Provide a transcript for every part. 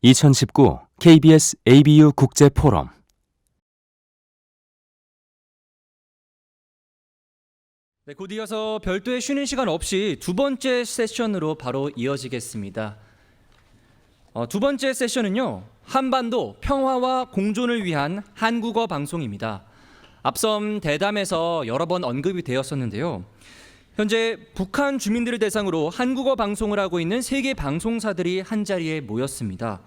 2019 KBS ABU 국제 포럼. 네, 곧 이어서 별도의 쉬는 시간 없이 두 번째 세션으로 바로 이어지겠습니다. 두 번째 세션은요, 한반도 평화와 공존을 위한 한국어 방송입니다. 앞선 대담에서 여러 번 언급이 되었었는데요. 현재 북한 주민들을 대상으로 한국어 방송을 하고 있는 세계 방송사들이 한자리에 모였습니다.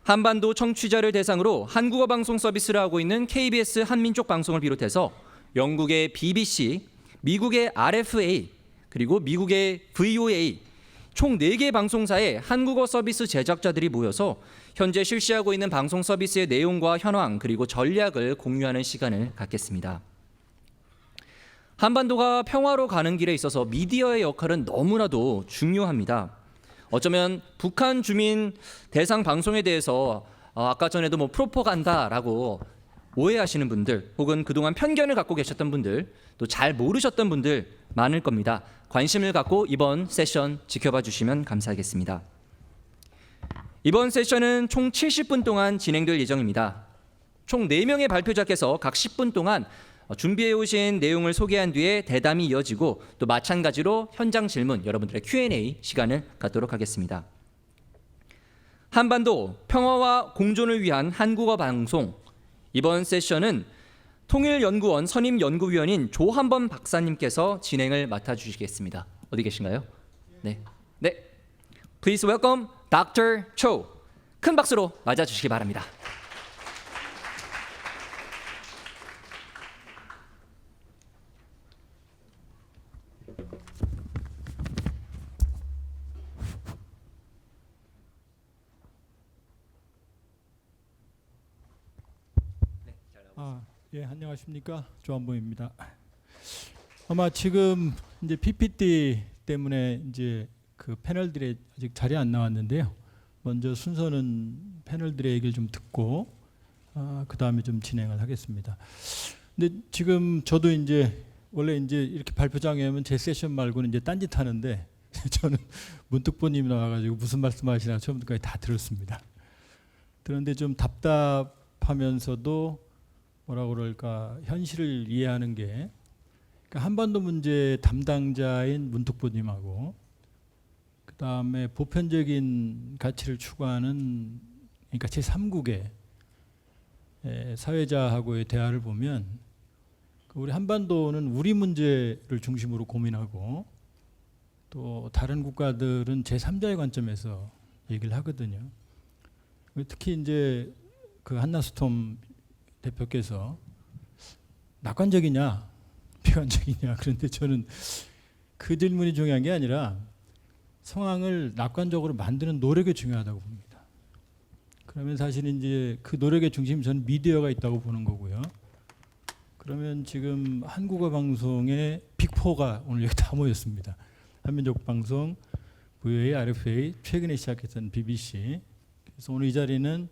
한반도 청취자를 대상으로 한국어 방송 서비스를 하고 있는 KBS 한민족 방송을 비롯해서 영국의 BBC, 미국의 RFA, 그리고 미국의 VOA, 총 4개 방송사의 한국어 서비스 제작자들이 모여서 현재 실시하고 있는 방송 서비스의 내용과 현황 그리고 전략을 공유하는 시간을 갖겠습니다. 한반도가 평화로 가는 길에 있어서 미디어의 역할은 너무나도 중요합니다. 어쩌면 북한 주민 대상 방송에 대해서 아까 전에도 프로파간다라고 오해하시는 분들, 혹은 그동안 편견을 갖고 계셨던 분들, 또 잘 모르셨던 분들 많을 겁니다. 관심을 갖고 이번 세션 지켜봐 주시면 감사하겠습니다. 이번 세션은 총 70분 동안 진행될 예정입니다. 총 4명의 발표자께서 각 10분 동안 준비해 오신 내용을 소개한 뒤에 대담이 이어지고, 또 마찬가지로 현장 질문, 여러분들의 Q&A 시간을 갖도록 하겠습니다. 한반도 평화와 공존을 위한 한국어 방송, 이번 세션은 통일연구원 선임연구위원인 조한범 박사님께서 진행을 맡아주시겠습니다. 어디 계신가요? 네. Please welcome Dr. Cho. 큰 박수로 맞아주시기 바랍니다. 예, 안녕하십니까, 조한범입니다. 아마 지금 이제 PPT 때문에 이제 그 패널들의 아직 자리 안 나왔는데요. 먼저 순서는 패널들의 얘기를 좀 듣고 그 다음에 좀 진행을 하겠습니다. 근데 지금 저도 이제 원래 이제 이렇게 발표장에 오면 제 세션 말고는 이제 딴짓 하는데 저는 문득보님이 나와가지고 무슨 말씀하시나 처음부터까지 다 들었습니다. 그런데 좀 답답하면서도 뭐라 그럴까, 현실을 이해하는 게, 그러니까 한반도 문제 담당자인 문특보님하고 그 다음에 보편적인 가치를 추구하는, 그러니까 제3국의 사회자하고의 대화를 보면 우리 한반도는 우리 문제를 중심으로 고민하고, 또 다른 국가들은 제3자의 관점에서 얘기를 하거든요. 특히 이제 그 한나스톰 대표께서 낙관적이냐 비관적이냐, 그런데 저는 그 질문이 중요한 게 아니라 상황을 낙관적으로 만드는 노력이 중요하다고 봅니다. 그러면 사실 이제 그 노력의 중심, 저는 미디어가 있다고 보는 거고요. 그러면 지금 한국어 방송의 빅4가 오늘 여기 다 모였습니다. 한민족 방송, VOA, RFA, 최근에 시작했던 BBC. 그래서 오늘 이 자리는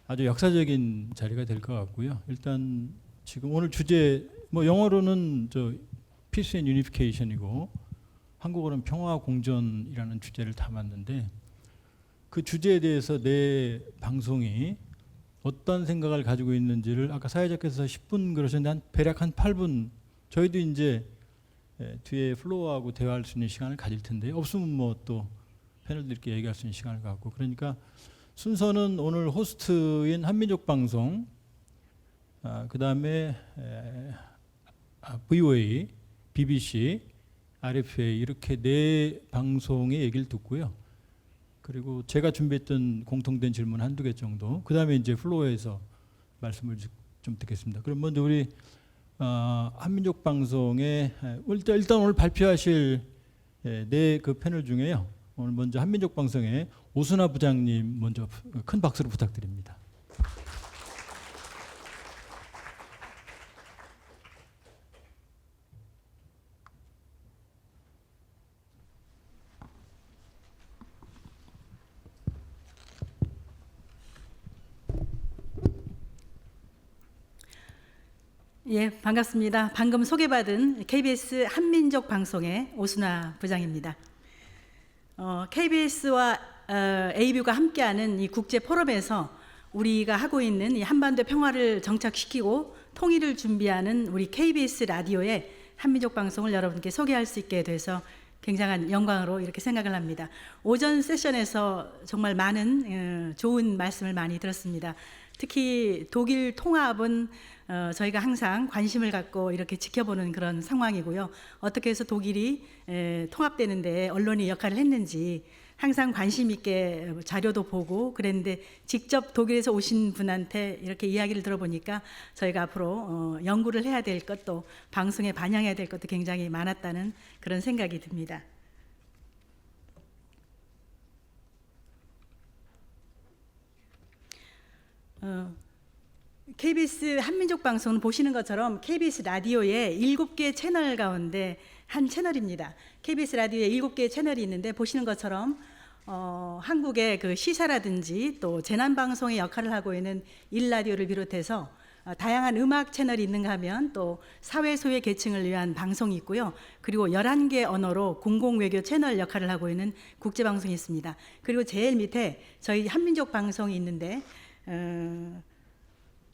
아주 역사적인 자리가 될 것 같고요. 일단 지금 오늘 주제, 영어로는 Peace and Unification이고 한국어로는 평화와 공존이라는 주제를 담았는데, 그 주제에 대해서 내 방송이 어떤 생각을 가지고 있는지를 아까 사회자께서 10분 그러셨는데 대략 한 8분, 저희도 이제 뒤에 플로어하고 대화할 수 있는 시간을 가질 텐데, 없으면 또 패널들끼리 얘기할 수 있는 시간을 갖고, 그러니까 순서는 오늘 호스트인 한민족 방송, 그 다음에 VOA, BBC, RFA 이렇게 4 방송의 얘기를 듣고요. 그리고 제가 준비했던 공통된 질문 한두 개 정도, 그 다음에 이제 플로어에서 말씀을 좀 듣겠습니다. 그럼 먼저 우리 한민족 방송의 일단 오늘 발표하실 4 패널 중에요. 오늘 먼저 한민족 방송의 오순하 부장님 먼저 큰 박수로 부탁드립니다. 예, 반갑습니다. 방금 소개받은 KBS 한민족 방송의 오순하 부장입니다. KBS와 ABU가 함께하는 이 국제 포럼에서 우리가 하고 있는 이 한반도 평화를 정착시키고 통일을 준비하는 우리 KBS 라디오의 한민족 방송을 여러분께 소개할 수 있게 돼서 굉장한 영광으로 이렇게 생각을 합니다. 오전 세션에서 정말 많은 좋은 말씀을 많이 들었습니다. 특히 독일 통합은 저희가 항상 관심을 갖고 이렇게 지켜보는 그런 상황이고요. 어떻게 해서 독일이 통합되는데 언론이 역할을 했는지 항상 관심 있게 자료도 보고 그랬는데 직접 독일에서 오신 분한테 이렇게 이야기를 들어보니까 저희가 앞으로 연구를 해야 될 것도 방송에 반영해야 될 것도 굉장히 많았다는 그런 생각이 듭니다. KBS 한민족 방송은 보시는 것처럼 KBS 라디오의 7개 채널 가운데 한 채널입니다. KBS 라디오에 7개의 채널이 있는데 보시는 것처럼 한국의 그 시사라든지 또 재난 방송의 역할을 하고 있는 일라디오를 비롯해서 다양한 음악 채널이 있는가 하면 또 사회 소외 계층을 위한 방송이 있고요. 그리고 11개 언어로 공공외교 채널 역할을 하고 있는 국제 방송이 있습니다. 그리고 제일 밑에 저희 한민족 방송이 있는데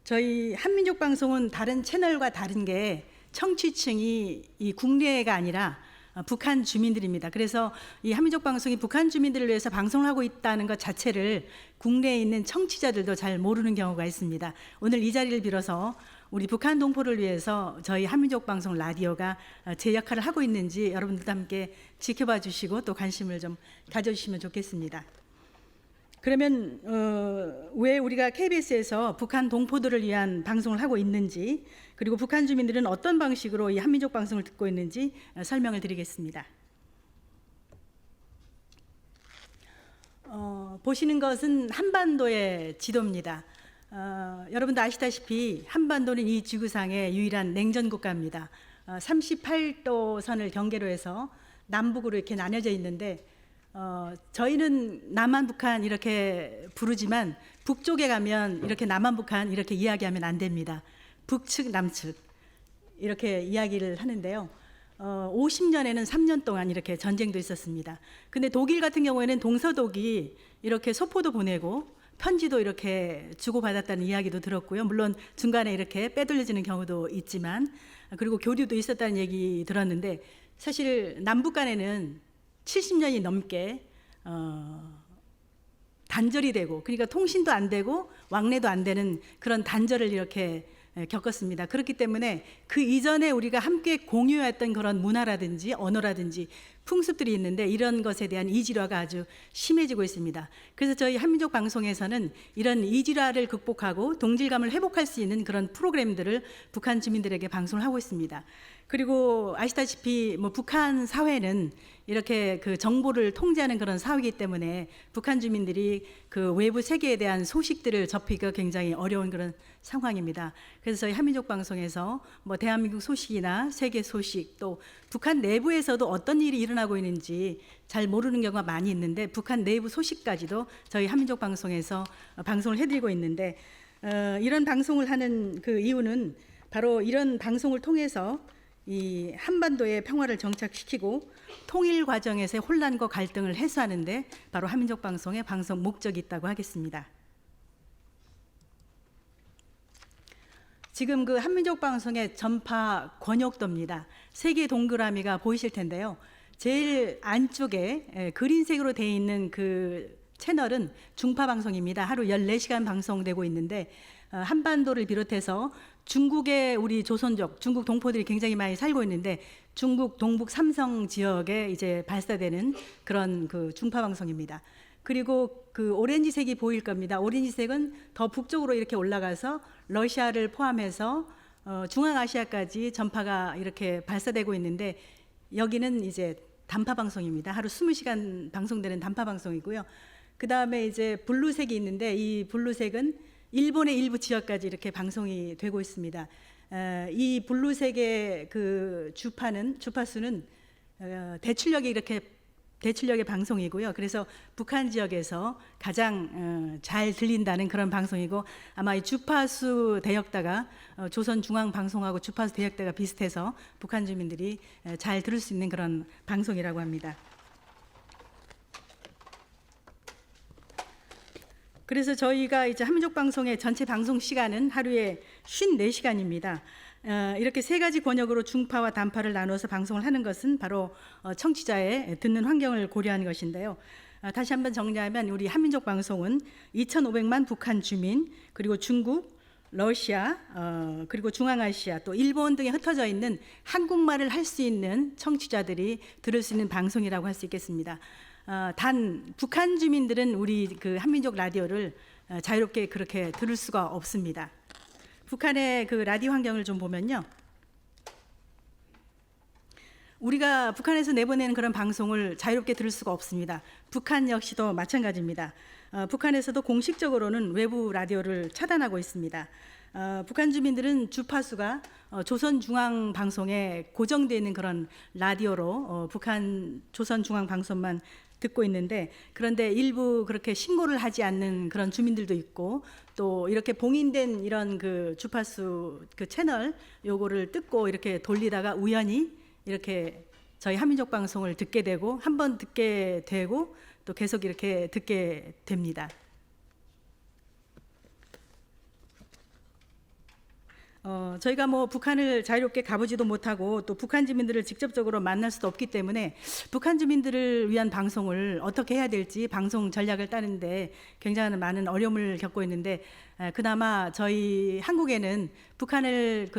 저희 한민족 방송은 다른 채널과 다른 게 청취층이 이 국내가 아니라 북한 주민들입니다. 그래서 이 한민족 방송이 북한 주민들을 위해서 방송을 하고 있다는 것 자체를 국내에 있는 청취자들도 잘 모르는 경우가 있습니다. 오늘 이 자리를 빌어서 우리 북한 동포를 위해서 저희 한민족 방송 라디오가 제 역할을 하고 있는지 여러분들도 함께 지켜봐 주시고 또 관심을 좀 가져주시면 좋겠습니다. 그러면 왜 우리가 KBS에서 북한 동포들을 위한 방송을 하고 있는지 그리고 북한 주민들은 어떤 방식으로 이 한민족 방송을 듣고 있는지 설명을 드리겠습니다. 보시는 것은 한반도의 지도입니다. 여러분도 아시다시피 한반도는 이 지구상의 유일한 냉전 국가입니다. 38도 선을 경계로 해서 남북으로 이렇게 나뉘어져 있는데 저희는 남한 북한 이렇게 부르지만 북쪽에 가면 이렇게 남한 북한 이렇게 이야기하면 안 됩니다. 북측 남측 이렇게 이야기를 하는데요. 50년에는 3년 동안 이렇게 전쟁도 있었습니다. 근데 독일 같은 경우에는 동서독이 이렇게 소포도 보내고 편지도 이렇게 주고받았다는 이야기도 들었고요. 물론 중간에 이렇게 빼돌려지는 경우도 있지만 그리고 교류도 있었다는 얘기 들었는데 사실 남북 간에는 70년이 넘게 단절이 되고 그러니까 통신도 안 되고 왕래도 안 되는 그런 단절을 이렇게 겪었습니다. 그렇기 때문에 그 이전에 우리가 함께 공유했던 그런 문화라든지 언어라든지 풍습들이 있는데 이런 것에 대한 이질화가 아주 심해지고 있습니다. 그래서 저희 한민족 방송에서는 이런 이질화를 극복하고 동질감을 회복할 수 있는 그런 프로그램들을 북한 주민들에게 방송을 하고 있습니다. 그리고 아시다시피 뭐 북한 사회는 이렇게 그 정보를 통제하는 그런 사회이기 때문에 북한 주민들이 그 외부 세계에 대한 소식들을 접하기가 굉장히 어려운 그런 상황입니다. 그래서 저희 한민족 방송에서 뭐 대한민국 소식이나 세계 소식 또 북한 내부에서도 어떤 일이 일어나고 있는지 잘 모르는 경우가 많이 있는데 북한 내부 소식까지도 저희 한민족 방송에서 방송을 해드리고 있는데 이런 방송을 하는 그 이유는 바로 이런 방송을 통해서 이 한반도의 평화를 정착시키고 통일 과정에서의 혼란과 갈등을 해소하는데 바로 한민족 방송의 방송 목적이 있다고 하겠습니다. 지금 그 한민족 방송의 전파 권역도입니다. 세 개의 동그라미가 보이실 텐데요. 제일 안쪽에 그린색으로 되어 있는 그 채널은 중파 방송입니다. 하루 14시간 방송되고 있는데 한반도를 비롯해서 중국의 우리 조선족, 중국 동포들이 굉장히 많이 살고 있는데 중국 동북 삼성 지역에 이제 발사되는 그런 그 중파 방송입니다. 그리고 그 오렌지색이 보일 겁니다. 오렌지색은 더 북쪽으로 이렇게 올라가서 러시아를 포함해서 중앙아시아까지 전파가 이렇게 발사되고 있는데 여기는 이제 단파 방송입니다. 하루 20시간 방송되는 단파 방송이고요. 그 다음에 이제 블루색이 있는데 이 블루색은 일본의 일부 지역까지 이렇게 방송이 되고 있습니다. 이 블루색의 그 주파수는 대출력의 방송이고요. 그래서 북한 지역에서 가장 잘 들린다는 그런 방송이고 아마 이 주파수 대역대가 조선중앙방송하고 주파수 대역대가 비슷해서 북한 주민들이 잘 들을 수 있는 그런 방송이라고 합니다. 그래서 저희가 이제 한민족 방송의 전체 방송 시간은 하루에 54시간입니다. 이렇게 세 가지 권역으로 중파와 단파를 나눠서 방송을 하는 것은 바로 청취자의 듣는 환경을 고려한 것인데요. 다시 한번 정리하면 우리 한민족 방송은 2,500만 북한 주민, 그리고 중국, 러시아, 그리고 중앙아시아, 또 일본 등에 흩어져 있는 한국말을 할 수 있는 청취자들이 들을 수 있는 방송이라고 할 수 있겠습니다. 단 북한 주민들은 우리 그 한민족 라디오를 자유롭게 그렇게 들을 수가 없습니다. 북한의 그 라디오 환경을 좀 보면요, 우리가 북한에서 내보내는 그런 방송을 자유롭게 들을 수가 없습니다. 북한 역시도 마찬가지입니다. 북한에서도 공식적으로는 외부 라디오를 차단하고 있습니다. 북한 주민들은 주파수가 조선중앙방송에 고정되어 있는 그런 라디오로 북한 조선중앙방송만 듣고 있는데, 그런데 일부 그렇게 신고를 하지 않는 그런 주민들도 있고, 또 이렇게 봉인된 이런 그 주파수 그 채널 요거를 뜯고 이렇게 돌리다가 우연히 이렇게 저희 한민족 방송을 듣게 되고, 한 번 듣게 되고 또 계속 이렇게 듣게 됩니다. 저희가 뭐 북한을 자유롭게 가보지도 못하고 또 북한 주민들을 직접적으로 만날 수도 없기 때문에 북한 주민들을 위한 방송을 어떻게 해야 될지 방송 전략을 따는데 굉장히 많은 어려움을 겪고 있는데, 그나마 저희 한국에는 북한을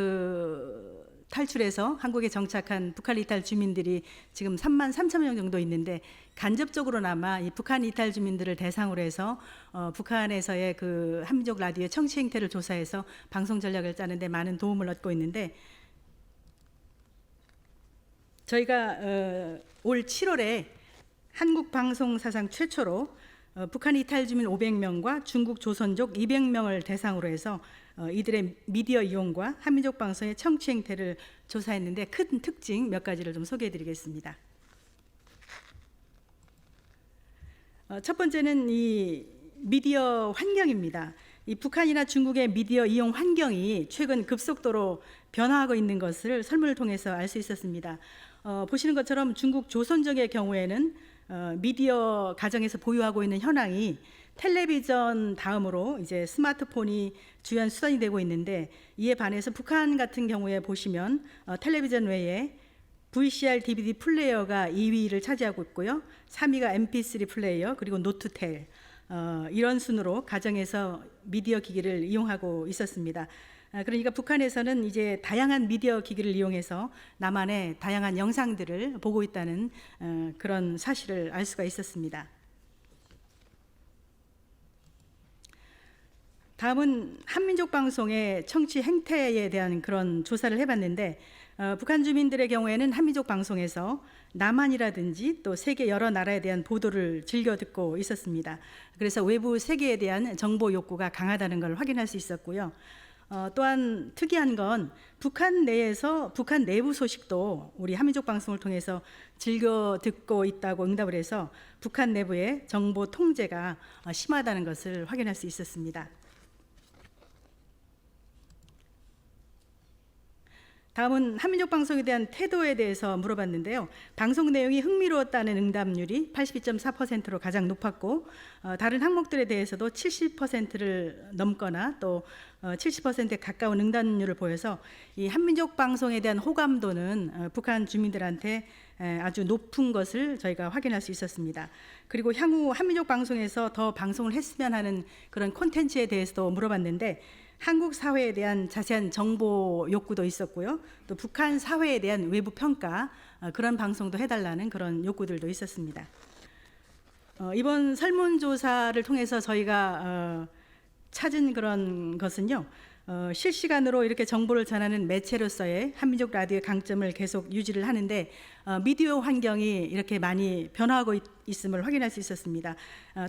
탈출해서 한국에 정착한 북한 이탈 주민들이 지금 3만 3천 명 정도 있는데, 간접적으로나마 이 북한 이탈 주민들을 대상으로 해서 북한에서의 그 한민족 라디오의 청취 행태를 조사해서 방송 전략을 짜는데 많은 도움을 얻고 있는데, 저희가 올 7월에 한국 방송 사상 최초로 북한 이탈 주민 500명과 중국 조선족 200명을 대상으로 해서 이들의 미디어 이용과 한민족 방송의 청취 행태를 조사했는데, 큰 특징 몇 가지를 좀 소개해 드리겠습니다. 첫 번째는 이 미디어 환경입니다. 이 북한이나 중국의 미디어 이용 환경이 최근 급속도로 변화하고 있는 것을 설문을 통해서 알 수 있었습니다. 보시는 것처럼 중국 조선족의 경우에는 미디어 가정에서 보유하고 있는 현황이 텔레비전 다음으로 이제 스마트폰이 주요한 수단이 되고 있는데, 이에 반해서 북한 같은 경우에 보시면 텔레비전 외에 VCR, DVD 플레이어가 2위를 차지하고 있고요. 3위가 MP3 플레이어, 그리고 노트텔, 이런 순으로 가정에서 미디어 기기를 이용하고 있었습니다. 그러니까 북한에서는 이제 다양한 미디어 기기를 이용해서 남한의 다양한 영상들을 보고 있다는 그런 사실을 알 수가 있었습니다. 다음은 한민족 방송의 청취 행태에 대한 그런 조사를 해봤는데, 북한 주민들의 경우에는 한민족 방송에서 남한이라든지 또 세계 여러 나라에 대한 보도를 즐겨 듣고 있었습니다. 그래서 외부 세계에 대한 정보 욕구가 강하다는 걸 확인할 수 있었고요. 또한 특이한 건 북한 내에서 북한 내부 소식도 우리 한민족 방송을 통해서 즐겨 듣고 있다고 응답을 해서 북한 내부의 정보 통제가 심하다는 것을 확인할 수 있었습니다. 다음은 한민족 방송에 대한 태도에 대해서 물어봤는데요. 방송 내용이 흥미로웠다는 응답률이 82.4%로 가장 높았고, 다른 항목들에 대해서도 70%를 넘거나 또 70%에 가까운 응답률을 보여서 이 한민족 방송에 대한 호감도는 북한 주민들한테 아주 높은 것을 저희가 확인할 수 있었습니다. 그리고 향후 한민족 방송에서 더 방송을 했으면 하는 그런 콘텐츠에 대해서도 물어봤는데, 한국 사회에 대한 자세한 정보 욕구도 있었고요. 또 북한 사회에 대한 외부 평가, 그런 방송도 해달라는 그런 욕구들도 있었습니다. 이번 설문조사를 통해서 저희가 찾은 그런 것은요, 실시간으로 이렇게 정보를 전하는 매체로서의 한민족 라디오의 강점을 계속 유지를 하는데, 미디어 환경이 이렇게 많이 변화하고 있음을 확인할 수 있었습니다.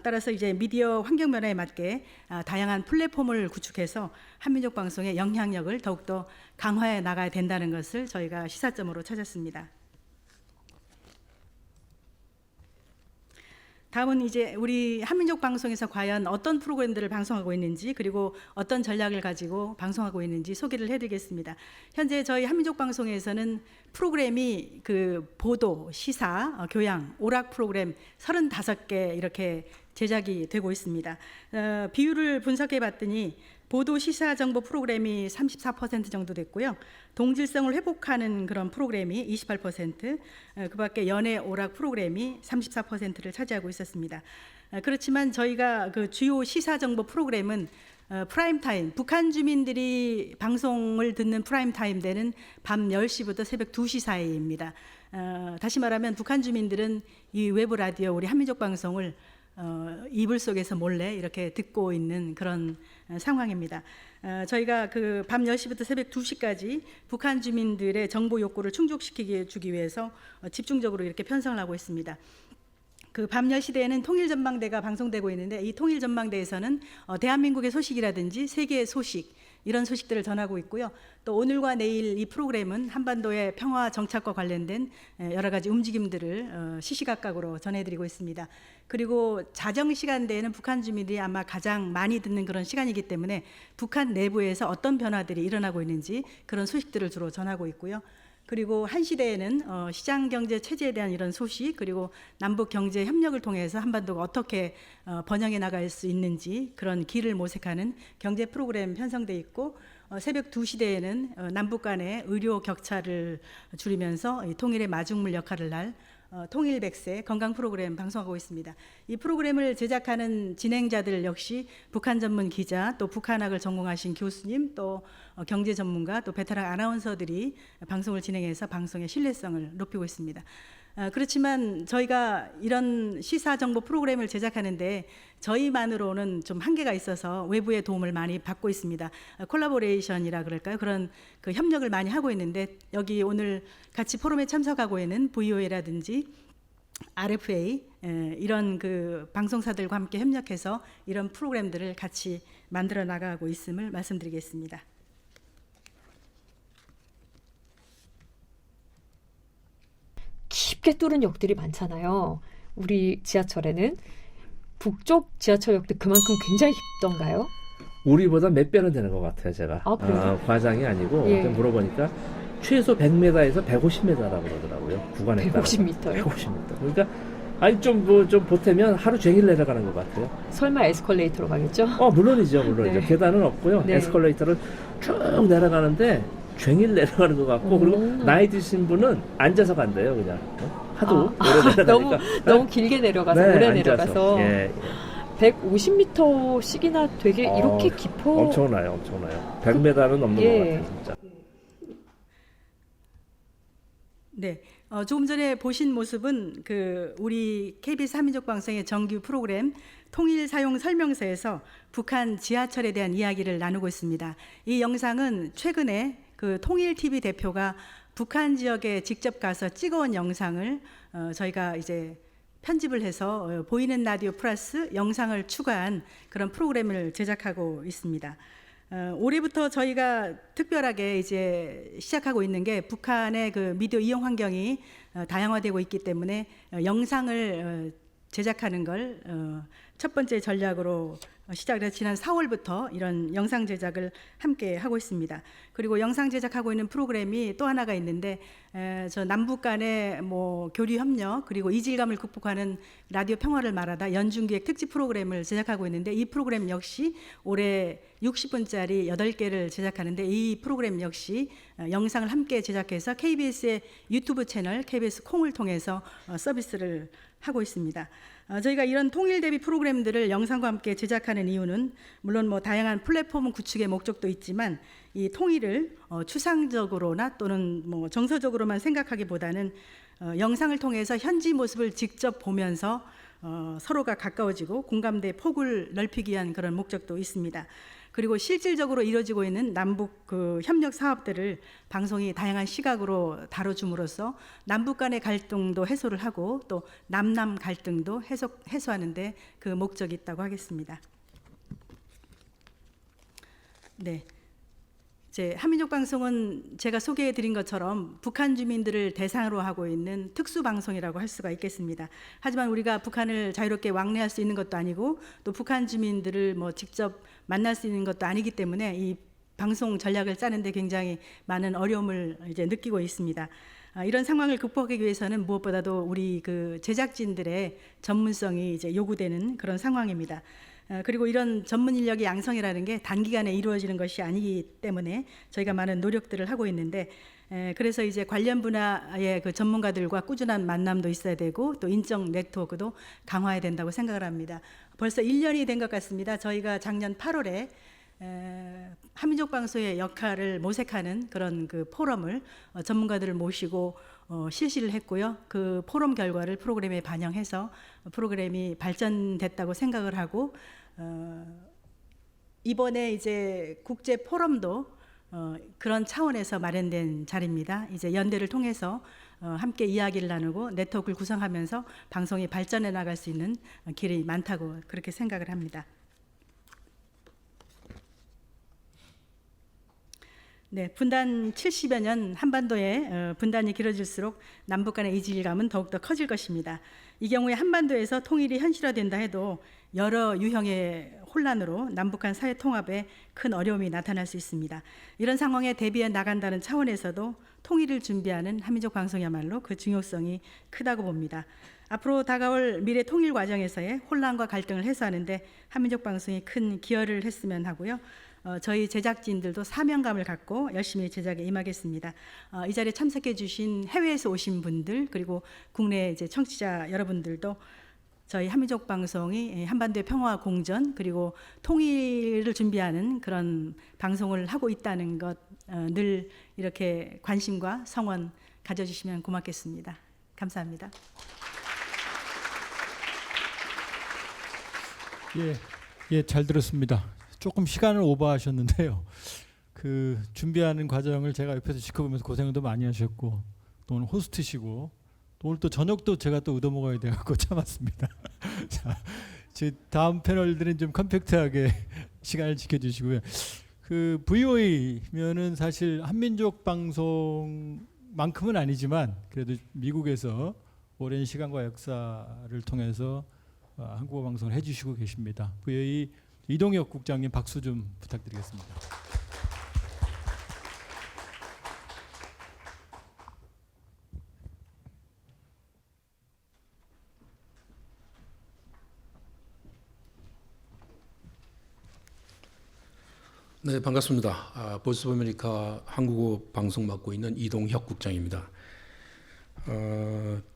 따라서 이제 미디어 환경 변화에 맞게 다양한 플랫폼을 구축해서 한민족 방송의 영향력을 더욱더 강화해 나가야 된다는 것을 저희가 시사점으로 찾았습니다. 다음은 이제 우리 한민족 방송에서 과연 어떤 프로그램들을 방송하고 있는지 그리고 어떤 전략을 가지고 방송하고 있는지 소개를 해드리겠습니다. 현재 저희 한민족 방송에서는 프로그램이 그 보도, 시사, 교양, 오락 프로그램 35개 이렇게 제작이 되고 있습니다. 비율을 분석해 봤더니 보도 시사 정보 프로그램이 34% 정도 됐고요. 동질성을 회복하는 그런 프로그램이 28%, 그밖에 연애 오락 프로그램이 34%를 차지하고 있었습니다. 그렇지만 저희가 그 주요 시사 정보 프로그램은 프라임 타임, 북한 주민들이 방송을 듣는 프라임 타임대는 밤 10시부터 새벽 2시 사이입니다. 다시 말하면 북한 주민들은 이 외부 라디오 우리 한민족 방송을 이불 속에서 몰래 이렇게 듣고 있는 그런 상황입니다. 저희가 그 밤 10시부터 새벽 2시까지 북한 주민들의 정보 욕구를 충족시키게 주기 위해서 집중적으로 이렇게 편성을 하고 있습니다. 그 밤 10시대에는 통일전망대가 방송되고 있는데 이 통일전망대에서는 대한민국의 소식이라든지 세계의 소식 이런 소식들을 전하고 있고요. 또 오늘과 내일 이 프로그램은 한반도의 평화 정착과 관련된 여러 가지 움직임들을 시시각각으로 전해드리고 있습니다. 그리고 자정 시간대에는 북한 주민들이 아마 가장 많이 듣는 그런 시간이기 때문에 북한 내부에서 어떤 변화들이 일어나고 있는지 그런 소식들을 주로 전하고 있고요. 그리고 1시대에는 시장 경제 체제에 대한 이런 소식 그리고 남북 경제 협력을 통해서 한반도가 어떻게 번영해 나갈 수 있는지 그런 길을 모색하는 경제 프로그램 편성돼 있고 새벽 2시대에는 남북 간의 의료 격차를 줄이면서 통일의 마중물 역할을 할 통일 100세 건강 프로그램 방송하고 있습니다. 이 프로그램을 제작하는 진행자들 역시 북한 전문 기자, 또 북한학을 전공하신 교수님, 또 경제 전문가, 또 베테랑 아나운서들이 방송을 진행해서 방송의 신뢰성을 높이고 있습니다. 그렇지만 저희가 이런 시사 정보 프로그램을 제작하는데 저희만으로는 좀 한계가 있어서 외부의 도움을 많이 받고 있습니다. 콜라보레이션이라 그럴까요? 그런 그 협력을 많이 하고 있는데 여기 오늘 같이 포럼에 참석하고 있는 VOA라든지 RFA 이런 그 방송사들과 함께 협력해서 이런 프로그램들을 같이 만들어 나가고 있음을 말씀드리겠습니다. 깊게 뚫은 역들이 많잖아요. 우리 지하철에는 북쪽 지하철역도 그만큼 굉장히 깊던가요? 우리보다 몇 배는 되는 것 같아요, 제가. 아, 그래요? 과장이 아니고 예. 물어보니까 최소 100m에서 150m라고 그러더라고요. 구간에 따라서. 150m요? 150m. 그러니까 아니 좀 보태면 하루 종일 내려가는 것 같아요. 설마 에스컬레이터로 가겠죠? 물론이죠. 네. 계단은 없고요. 네. 에스컬레이터를 쭉 내려가는데 종일 내려가는 것 같고 그리고 나이 드신 분은 앉아서 간대요, 그냥. 하도 오래 내려가니까. 너무 길게 내려가서 네, 오래 앉아서. 내려가서 예. 150m씩이나 되게 이렇게 깊어. 엄청나요. 100m는 넘는 예. 것 같아요, 진짜. 네, 조금 전에 보신 모습은 그 우리 KBS 한민족 방송의 정규 프로그램 통일 사용 설명서에서 북한 지하철에 대한 이야기를 나누고 있습니다. 이 영상은 최근에 그 통일 TV 대표가 북한 지역에 직접 가서 찍어온 영상을 저희가 이제 편집을 해서 보이는 라디오 플러스 영상을 추가한 그런 프로그램을 제작하고 있습니다. 올해부터 저희가 특별하게 이제 시작하고 있는 게 북한의 그 미디어 이용 환경이 다양화되고 있기 때문에 영상을 제작하는 걸 첫 번째 전략으로 시작을 해서 지난 4월부터 이런 영상 제작을 함께 하고 있습니다. 그리고 영상 제작하고 있는 프로그램이 또 하나가 있는데 저 남북 간의 뭐 교류 협력 그리고 이질감을 극복하는 라디오 평화를 말하다 연중기획 특집 프로그램을 제작하고 있는데 이 프로그램 역시 올해 60분짜리 8개를 제작하는데 이 프로그램 역시 영상을 함께 제작해서 KBS의 유튜브 채널 KBS 콩을 통해서 서비스를 하고 있습니다. 저희가 이런 통일 대비 프로그램들을 영상과 함께 제작하는 이유는 물론 뭐 다양한 플랫폼 구축의 목적도 있지만 이 통일을 추상적으로나 또는 뭐 정서적으로만 생각하기보다는 영상을 통해서 현지 모습을 직접 보면서 서로가 가까워지고 공감대 폭을 넓히기 위한 그런 목적도 있습니다. 그리고 실질적으로 이루어지고 있는 남북 그 협력 사업들을 방송이 다양한 시각으로 다뤄줌으로써 남북 간의 갈등도 해소를 하고 또 남남 갈등도 해소하는 데 그 목적이 있다고 하겠습니다. 네. 이제 한민족 방송은 제가 소개해 드린 것처럼 북한 주민들을 대상으로 하고 있는 특수 방송이라고 할 수가 있겠습니다. 하지만 우리가 북한을 자유롭게 왕래할 수 있는 것도 아니고 또 북한 주민들을 뭐 직접 만날 수 있는 것도 아니기 때문에 이 방송 전략을 짜는데 굉장히 많은 어려움을 이제 느끼고 있습니다. 이런 상황을 극복하기 위해서는 무엇보다도 우리 그 제작진들의 전문성이 이제 요구되는 그런 상황입니다. 그리고 이런 전문 인력의 양성이라는 게 단기간에 이루어지는 것이 아니기 때문에 저희가 많은 노력들을 하고 있는데, 그래서 이제 관련 분야의 그 전문가들과 꾸준한 만남도 있어야 되고 또 인적 네트워크도 강화해야 된다고 생각을 합니다. 벌써 1년이 된 것 같습니다. 저희가 작년 8월에 한민족 방송의 역할을 모색하는 그런 그 포럼을 전문가들을 모시고 실시를 했고요. 그 포럼 결과를 프로그램에 반영해서 프로그램이 발전됐다고 생각을 하고, 이번에 이제 국제 포럼도 그런 차원에서 마련된 자리입니다. 이제 연대를 통해서 함께 이야기를 나누고 네트워크를 구성하면서 방송이 발전해 나갈 수 있는 길이 많다고 그렇게 생각을 합니다. 네, 분단 70여 년 한반도의 분단이 길어질수록 남북 간의 이질감은 더욱더 커질 것입니다. 이 경우에 한반도에서 통일이 현실화된다 해도 여러 유형의 혼란으로 남북한 사회 통합에 큰 어려움이 나타날 수 있습니다. 이런 상황에 대비해 나간다는 차원에서도 통일을 준비하는 한민족 방송이야말로 그 중요성이 크다고 봅니다. 앞으로 다가올 미래 통일 과정에서의 혼란과 갈등을 해소하는 데 한민족 방송이 큰 기여를 했으면 하고요. 저희 제작진들도 사명감을 갖고 열심히 제작에 임하겠습니다. 이 자리에 참석해 주신 해외에서 오신 분들 그리고 국내 이제 청취자 여러분들도 저희 한민족 방송이 한반도의 평화와 공전 그리고 통일을 준비하는 그런 방송을 하고 있다는 것 늘 이렇게 관심과 성원 가져주시면 고맙겠습니다. 감사합니다. 예, 잘 들었습니다. 조금 시간을 오버하셨는데요. 그 준비하는 과정을 제가 옆에서 지켜보면서 고생도 많이 하셨고 또 오늘 호스트시고 또 오늘 또 저녁도 제가 또 얻어 먹어야 돼갖고 참았습니다. 자, 제 다음 패널들은 좀 컴팩트하게 시간을 지켜주시고요. 그 VOA면은 사실 한민족 방송만큼은 아니지만 그래도 미국에서 오랜 시간과 역사를 통해서 한국어 방송을 해주시고 계십니다. VOA 이동혁 국장님 박수 좀 부탁드리겠습니다. 네, 반갑습니다. 보이스 오브 아메리카 한국어 방송 맡고 있는 이동혁 국장입니다.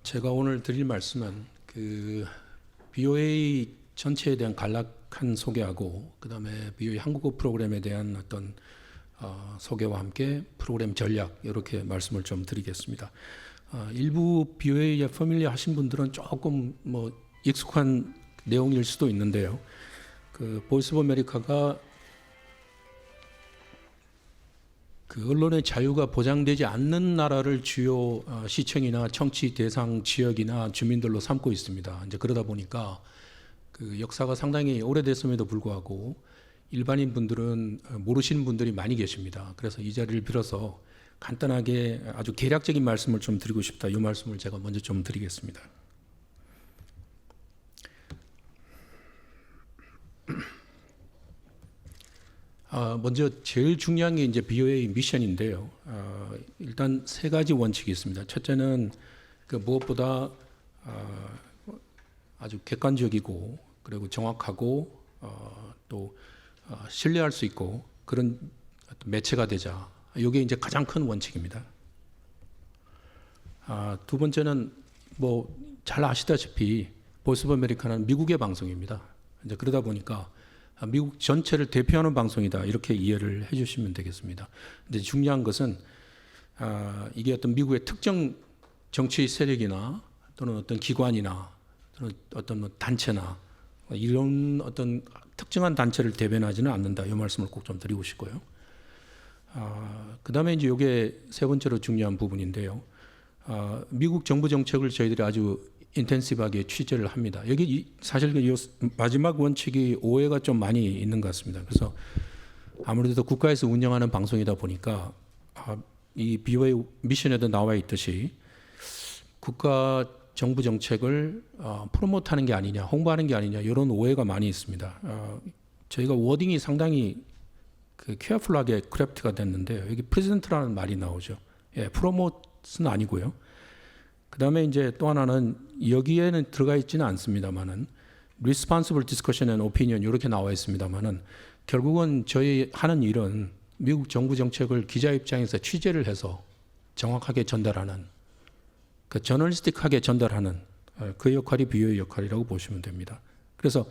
제가 오늘 드릴 말씀은 그 BOA 전체에 대한 간략한 소개하고 그다음에 BOA 한국어 프로그램에 대한 어떤 소개와 함께 프로그램 전략 이렇게 말씀을 좀 드리겠습니다. 일부 BOA에 패밀리 하신 분들은 조금 뭐 익숙한 내용일 수도 있는데요. 그 보이스 오브 아메리카가 그 언론의 자유가 보장되지 않는 나라를 주요 시청이나 청취 대상 지역이나 주민들로 삼고 있습니다. 이제 그러다 보니까 그 역사가 상당히 오래됐음에도 불구하고 일반인 분들은 모르시는 분들이 많이 계십니다. 그래서 이 자리를 빌어서 간단하게 아주 개략적인 말씀을 좀 드리고 싶다. 이 말씀을 제가 먼저 좀 드리겠습니다. 먼저 제일 중요한 게 이제 BOA 미션인데요. 일단 세 가지 원칙이 있습니다. 첫째는 그 무엇보다 아주 객관적이고 그리고 정확하고 또 신뢰할 수 있고 그런 매체가 되자. 이게 이제 가장 큰 원칙입니다. 두 번째는 뭐 잘 아시다시피 보이스 오브 아메리카는 미국의 방송입니다. 이제 그러다 보니까 미국 전체를 대표하는 방송이다 이렇게 이해를 해주시면 되겠습니다. 근데 중요한 것은 이게 어떤 미국의 특정 정치 세력이나 또는 어떤 기관이나 또는 어떤 뭐 단체나 이런 어떤 특정한 단체를 대변하지는 않는다 이 말씀을 꼭 좀 드리고 싶고요. 그다음에 이제 이게 세 번째로 중요한 부분인데요. 미국 정부 정책을 저희들이 아주 인텐시브하게 취재를 합니다. 여기 사실 마지막 원칙이 오해가 좀 많이 있는 것 같습니다. 그래서 아무래도 국가에서 운영하는 방송이다 보니까 이 BOA 미션에도 나와 있듯이 국가 정부 정책을 프로모트하는 게 아니냐, 홍보하는 게 아니냐 이런 오해가 많이 있습니다. 저희가 워딩이 상당히 케어풀하게 크래프트가 됐는데 여기 프레젠트라는 말이 나오죠. 예, 프로모트는 아니고요. 그다음에 이제 또 하나는 여기에는 들어가 있지는 않습니다만은 Responsible Discussion and Opinion 이렇게 나와 있습니다만은 결국은 저희 하는 일은 미국 정부 정책을 기자 입장에서 취재를 해서 정확하게 전달하는 그 저널리스틱하게 전달하는 그 역할이 BOA 역할이라고 보시면 됩니다. 그래서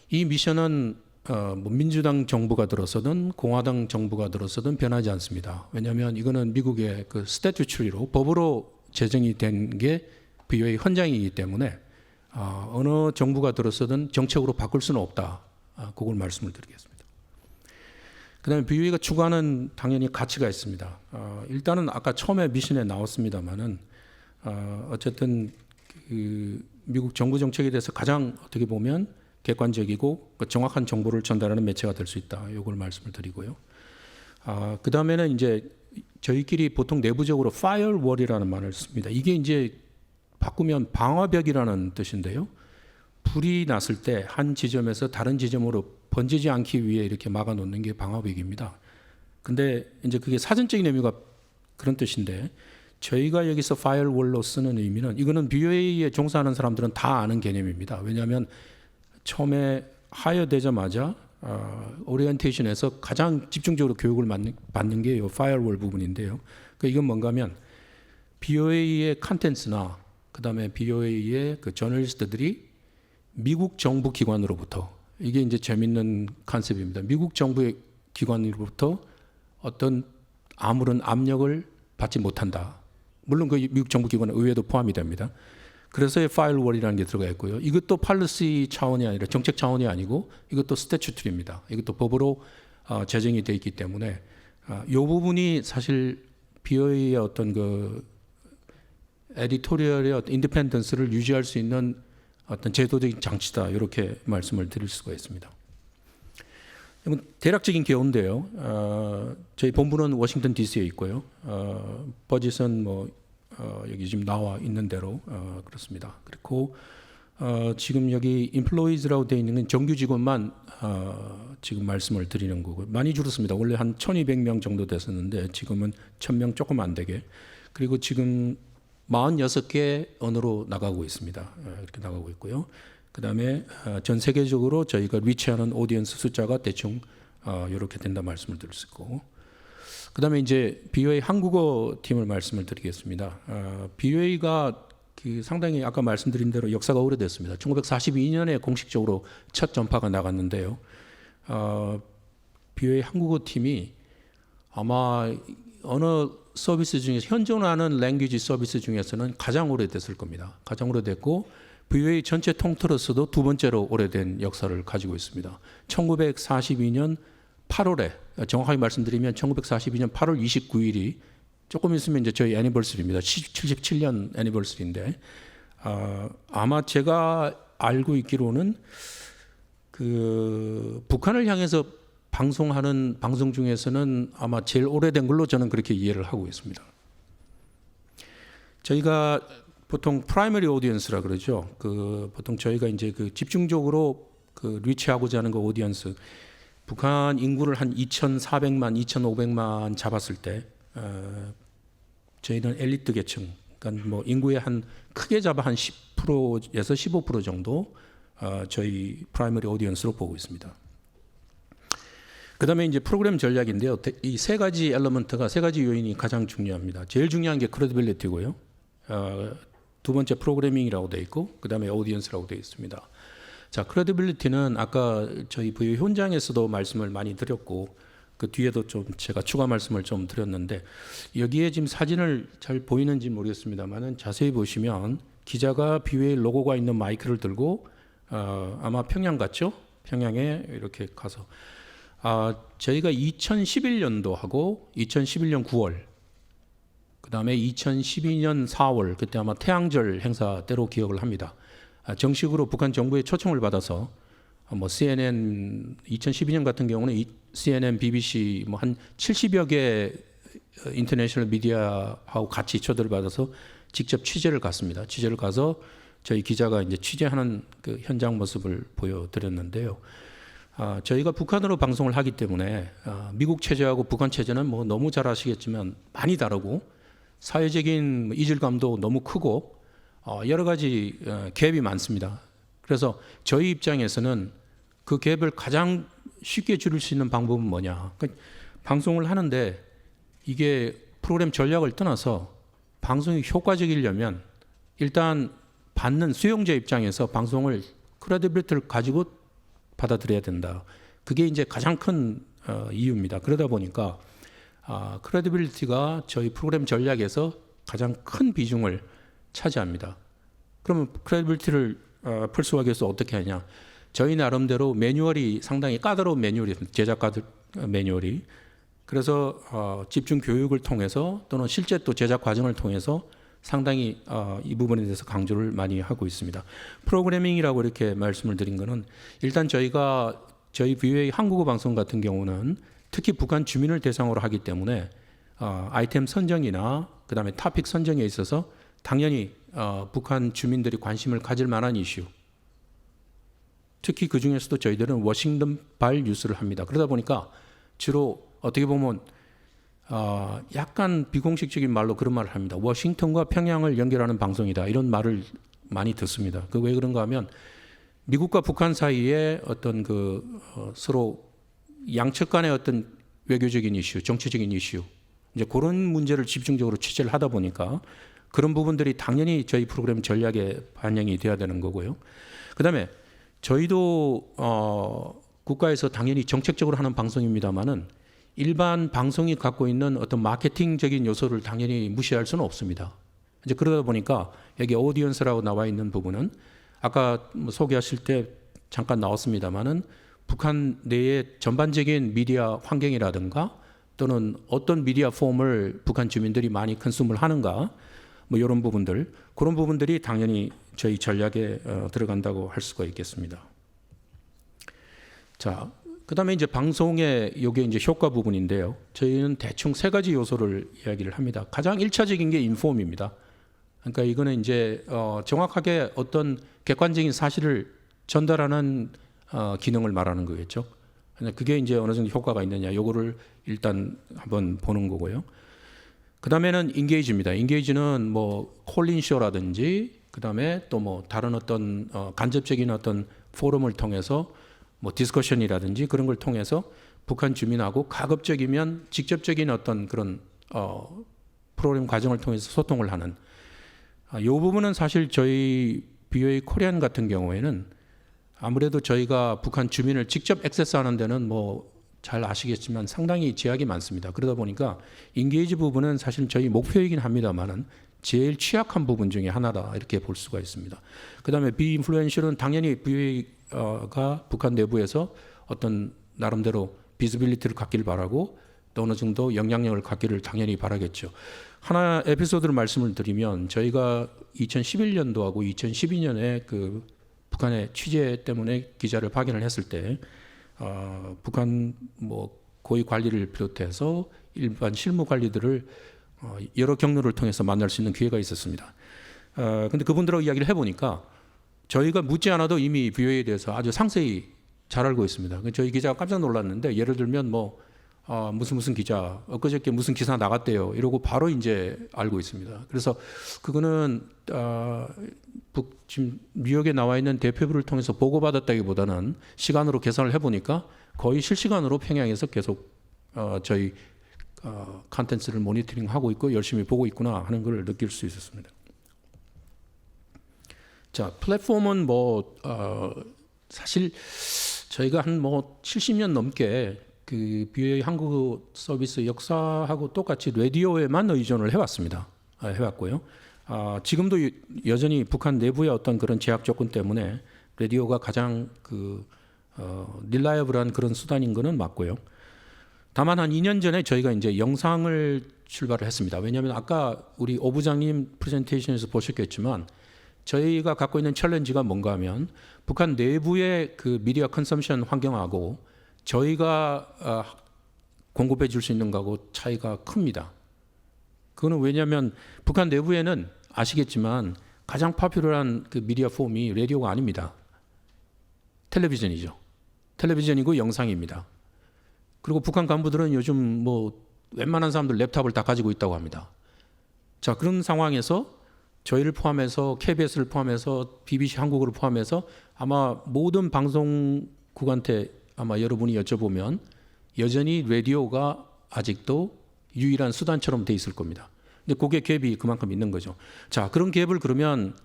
이 미션은 뭐 민주당 정부가 들어서든 공화당 정부가 들어서든 변하지 않습니다. 왜냐하면 이거는 미국의 그 스태튜처리로 법으로 제정이 된 게 BOA 헌장이기 때문에 어느 정부가 들어서든 정책으로 바꿀 수는 없다. 그걸 말씀을 드리겠습니다. 그다음에 BOA가 추구하는 당연히 가치가 있습니다. 일단은 아까 처음에 미션에 나왔습니다만은 어쨌든 그 미국 정부 정책에 대해서 가장 어떻게 보면 객관적이고 정확한 정보를 전달하는 매체가 될 수 있다. 이걸 말씀을 드리고요. 그 다음에는 이제 저희끼리 보통 내부적으로 파이어월이라는 말을 씁니다. 이게 이제 바꾸면 방화벽이라는 뜻인데요. 불이 났을 때 한 지점에서 다른 지점으로 번지지 않기 위해 이렇게 막아놓는 게 방화벽입니다. 근데 이제 그게 사전적인 의미가 그런 뜻인데 저희가 여기서 파이어월로 쓰는 의미는 이거는 BOA에 종사하는 사람들은 다 아는 개념입니다. 왜냐하면 처음에 하여되자마자 오리엔테이션에서 가장 집중적으로 교육을 받는 게 이 파이어월 부분인데요. 그러니까 이건 뭔가 하면 BOA의 컨텐츠나 그다음에 BOA의 그 저널리스트들이 미국 정부 기관으로부터 이게 이제 재밌는 컨셉입니다. 미국 정부의 기관으로부터 어떤 아무런 압력을 받지 못한다. 물론 그 미국 정부 기관은 의회도 포함이 됩니다. 그래서의 파이어월이라는 게 들어가 있고요. 이것도 팔러시 차원이 아니라 정책 차원이 아니고 이것도 스태츄트리입니다. 이것도 법으로 제정이 되어 있기 때문에 이 부분이 사실 BOA의 어떤 그 에디토리얼의 어떤 인디펜던스를 유지할 수 있는 어떤 제도적인 장치다 이렇게 말씀을 드릴 수가 있습니다. 대략적인 개요인데요. 저희 본부는 워싱턴 DC에 있고요. 버짓은 뭐 여기 지금 나와 있는 대로 그렇습니다. 그리고 지금 여기 employees라고 되어 있는 건 정규 직원만 지금 말씀을 드리는 거고 많이 줄었습니다. 원래 한 1,200명 정도 됐었는데 지금은 1,000명 조금 안 되게. 그리고 지금 46개 언어로 나가고 있습니다. 이렇게 나가고 있고요. 그다음에 전 세계적으로 저희가 리치하는 오디언스 숫자가 대충 이렇게 된다 말씀을 드릴 수 있고. 그다음에 이제 BOA 한국어 팀을 말씀을 드리겠습니다. BOA가 그 상당히 아까 말씀드린 대로 역사가 오래됐습니다. 1942년에 공식적으로 첫 전파가 나갔는데요. BOA 한국어 팀이 아마 언어 서비스 중에서 현존하는 랭귀지 서비스 중에서는 가장 오래됐을 겁니다. 가장 오래됐고 BOA 전체 통틀어서도 두 번째로 오래된 역사를 가지고 있습니다. 1942년 8월에 정확하게 말씀드리면 1942년 8월 29일이 조금 있으면 이제 저희 애니버서리입니다. 77년 애니버서리인데 아마 제가 알고 있기로는 그 북한을 향해서 방송하는 방송 중에서는 아마 제일 오래된 걸로 저는 그렇게 이해를 하고 있습니다. 저희가 보통 프라이머리 오디언스라 그러죠. 그 보통 저희가 이제 그 집중적으로 그 리치하고자 하는 그 오디언스 북한 인구를 한 2,400만, 2,500만 잡았을 때 저희는 엘리트 계층, 그러니까 뭐 인구의 한 크게 잡아 한 10%에서 15% 정도 저희 프라이머리 오디언스로 보고 있습니다. 그다음에 이제 프로그램 전략인데요. 이 세 가지 엘리먼트가 세 가지 요인이 가장 중요합니다. 제일 중요한 게 크레디빌리티고요. 두 번째 프로그래밍이라고 되어 있고 그다음에 오디언스라고 되어 있습니다. 자, 크레디빌리티는 아까 저희 BOA 현장에서도 말씀을 많이 드렸고 그 뒤에도 좀 제가 추가 말씀을 좀 드렸는데 여기에 지금 사진을 잘 보이는지 모르겠습니다만은 자세히 보시면 기자가 BOA 로고가 있는 마이크를 들고 아마 평양 갔죠? 평양에 이렇게 가서 저희가 2011년도하고 2011년 9월 그 다음에 2012년 4월 그때 아마 태양절 행사 때로 기억을 합니다. 정식으로 북한 정부의 초청을 받아서 뭐 CNN 2012년 같은 경우는 CNN, BBC 뭐 한 70여 개 인터내셔널 미디어하고 같이 초대를 받아서 직접 취재를 갔습니다. 취재를 가서 저희 기자가 이제 취재하는 그 현장 모습을 보여드렸는데요. 저희가 북한으로 방송을 하기 때문에 미국 체제하고 북한 체제는 뭐 너무 잘 아시겠지만 많이 다르고 사회적인 이질감도 너무 크고 여러 가지 갭이 많습니다. 그래서 저희 입장에서는 그 갭을 가장 쉽게 줄일 수 있는 방법은 뭐냐. 그러니까 방송을 하는데 이게 프로그램 전략을 떠나서 방송이 효과적이려면 일단 받는 수용자 입장에서 방송을 크레디빌리티를 가지고 받아들여야 된다. 그게 이제 가장 큰 이유입니다. 그러다 보니까 크레디빌리티가 저희 프로그램 전략에서 가장 큰 비중을 차지합니다. 그러면 크레디빌리티를 풀수하기 위해서 어떻게 하냐? 저희 나름대로 매뉴얼이 상당히 까다로운 매뉴얼이 있습니다. 제작가들 매뉴얼이. 그래서 집중 교육을 통해서 또는 실제 또 제작 과정을 통해서 상당히 이 부분에 대해서 강조를 많이 하고 있습니다. 프로그래밍이라고 이렇게 말씀을 드린 거는 일단 저희 VOA 한국어 방송 같은 경우는 특히 북한 주민을 대상으로 하기 때문에 아이템 선정이나 그다음에 토픽 선정에 있어서 당연히 북한 주민들이 관심을 가질 만한 이슈, 특히 그 중에서도 저희들은 워싱턴 발 뉴스를 합니다. 그러다 보니까 주로 어떻게 보면 약간 비공식적인 말로 그런 말을 합니다. 워싱턴과 평양을 연결하는 방송이다. 이런 말을 많이 듣습니다. 그 왜 그런가 하면 미국과 북한 사이에 어떤 서로 양측 간의 어떤 외교적인 이슈, 정치적인 이슈, 이제 그런 문제를 집중적으로 취재를 하다 보니까 그런 부분들이 당연히 저희 프로그램 전략에 반영이 돼야 되는 거고요. 그다음에 저희도 국가에서 당연히 정책적으로 하는 방송입니다만은 일반 방송이 갖고 있는 어떤 마케팅적인 요소를 당연히 무시할 수는 없습니다. 이제 그러다 보니까 여기 오디언스라고 나와 있는 부분은 아까 소개하실 때 잠깐 나왔습니다만은 북한 내의 전반적인 미디어 환경이라든가 또는 어떤 미디어 폼을 북한 주민들이 많이 컨숨을 하는가 뭐 이런 부분들, 그런 부분들이 당연히 저희 전략에 들어간다고 할 수가 있겠습니다. 자, 그다음에 이제 방송의 요게 이제 효과 부분인데요. 저희는 대충 세 가지 요소를 이야기를 합니다. 가장 1차적인 게 인폼입니다. 그러니까 이거는 이제 정확하게 어떤 객관적인 사실을 전달하는 기능을 말하는 거겠죠. 그게 이제 어느 정도 효과가 있느냐, 요거를 일단 한번 보는 거고요. 그 다음에는 인게이지입니다. 인게이지는 뭐 콜린 쇼라든지, 그 다음에 또 뭐 다른 어떤 간접적인 어떤 포럼을 통해서 뭐 디스커션이라든지 그런 걸 통해서 북한 주민하고 가급적이면 직접적인 어떤 그런 프로그램 과정을 통해서 소통을 하는 이 부분은 사실 저희 BOA 코리안 같은 경우에는 아무래도 저희가 북한 주민을 직접 액세스하는 데는 뭐 잘 아시겠지만 상당히 제약이 많습니다. 그러다 보니까 인게이지 부분은 사실 저희 목표이긴 합니다만은 제일 취약한 부분 중에 하나다 이렇게 볼 수가 있습니다. 그다음에 비인플루엔셜은 당연히 BOA가 북한 내부에서 어떤 나름대로 비즈빌리티를 갖기를 바라고 또 어느 정도 영향력을 갖기를 당연히 바라겠죠. 하나 에피소드를 말씀을 드리면 저희가 2011년도하고 2012년에 그 북한의 취재 때문에 기자를 파견을 했을 때 북한 뭐 고위 관리를 비롯해서 일반 실무 관리들을 여러 경로를 통해서 만날 수 있는 기회가 있었습니다. 근데 그분들하고 이야기를 해보니까 저희가 묻지 않아도 이미 BOA에 대해서 아주 상세히 잘 알고 있습니다. 저희 기자가 깜짝 놀랐는데 예를 들면 뭐 무슨 기자 엊그저께 무슨 기사 나갔대요 이러고 바로 이제 알고 있습니다. 그래서 그거는 지금 뉴욕에 나와 있는 대표부를 통해서 보고받았다기보다는 시간으로 계산을 해보니까 거의 실시간으로 평양에서 계속 저희 컨텐츠를 모니터링하고 있고 열심히 보고 있구나 하는 걸 느낄 수 있었습니다. 자, 플랫폼은 뭐 사실 저희가 한 뭐 70년 넘게 그 BOA 한국어 서비스 역사하고 똑같이 라디오에만 의존을 해왔습니다. 해왔고요. 지금도 여전히 북한 내부의 어떤 그런 제약 조건 때문에 라디오가 가장 릴라이블한 그런 수단인 거는 맞고요. 다만 한 2년 전에 저희가 이제 영상을 출발을 했습니다. 왜냐하면 아까 우리 오 부장님 프레젠테이션에서 보셨겠지만 저희가 갖고 있는 챌린지가 뭔가 하면 북한 내부의 그 미디어 컨섬션 환경하고 저희가 공급해 줄 수 있는 거하고 차이가 큽니다. 그거는 왜냐하면 북한 내부에는 아시겠지만 가장 파퓰러한 그 미디어 폼이 라디오가 아닙니다. 텔레비전이죠. 텔레비전이고 영상입니다. 그리고 북한 간부들은 요즘 뭐 웬만한 사람들 랩탑을 다 가지고 있다고 합니다. 자, 그런 상황에서 저희를 포함해서 KBS를 포함해서 BBC 한국어를 포함해서 아마 모든 방송국한테 아마 여러분이 여쭤보면 여전히 라디오가 아직도 유일한 수단처럼 돼 있을 겁니다. 근데 그게 갭이 그만큼 있는 거죠. 자, 그런 갭을 그러면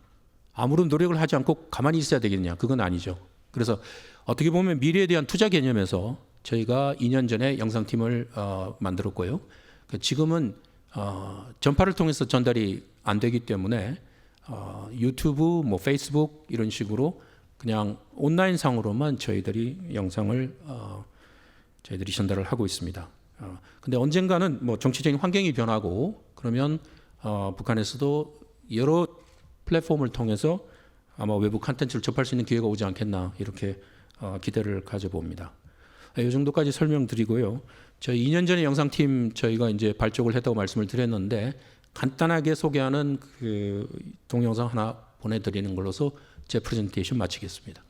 아무런 노력을 하지 않고 가만히 있어야 되겠냐? 그건 아니죠. 그래서 어떻게 보면 미래에 대한 투자 개념에서 저희가 2년 전에 영상팀을 만들었고요. 지금은 전파를 통해서 전달이 안 되기 때문에 유튜브, 뭐 페이스북 이런 식으로 그냥 온라인상으로만 저희들이 영상을 저희들이 전달을 하고 있습니다. 근데 언젠가는 뭐 정치적인 환경이 변하고 그러면 북한에서도 여러 플랫폼을 통해서 아마 외부 콘텐츠를 접할 수 있는 기회가 오지 않겠나 이렇게 기대를 가져봅니다. 이 정도까지 설명드리고요. 저희 2년 전에 영상팀 저희가 이제 발족을 했다고 말씀을 드렸는데 간단하게 소개하는 그 동영상 하나 보내드리는 걸로서 제 프레젠테이션 마치겠습니다.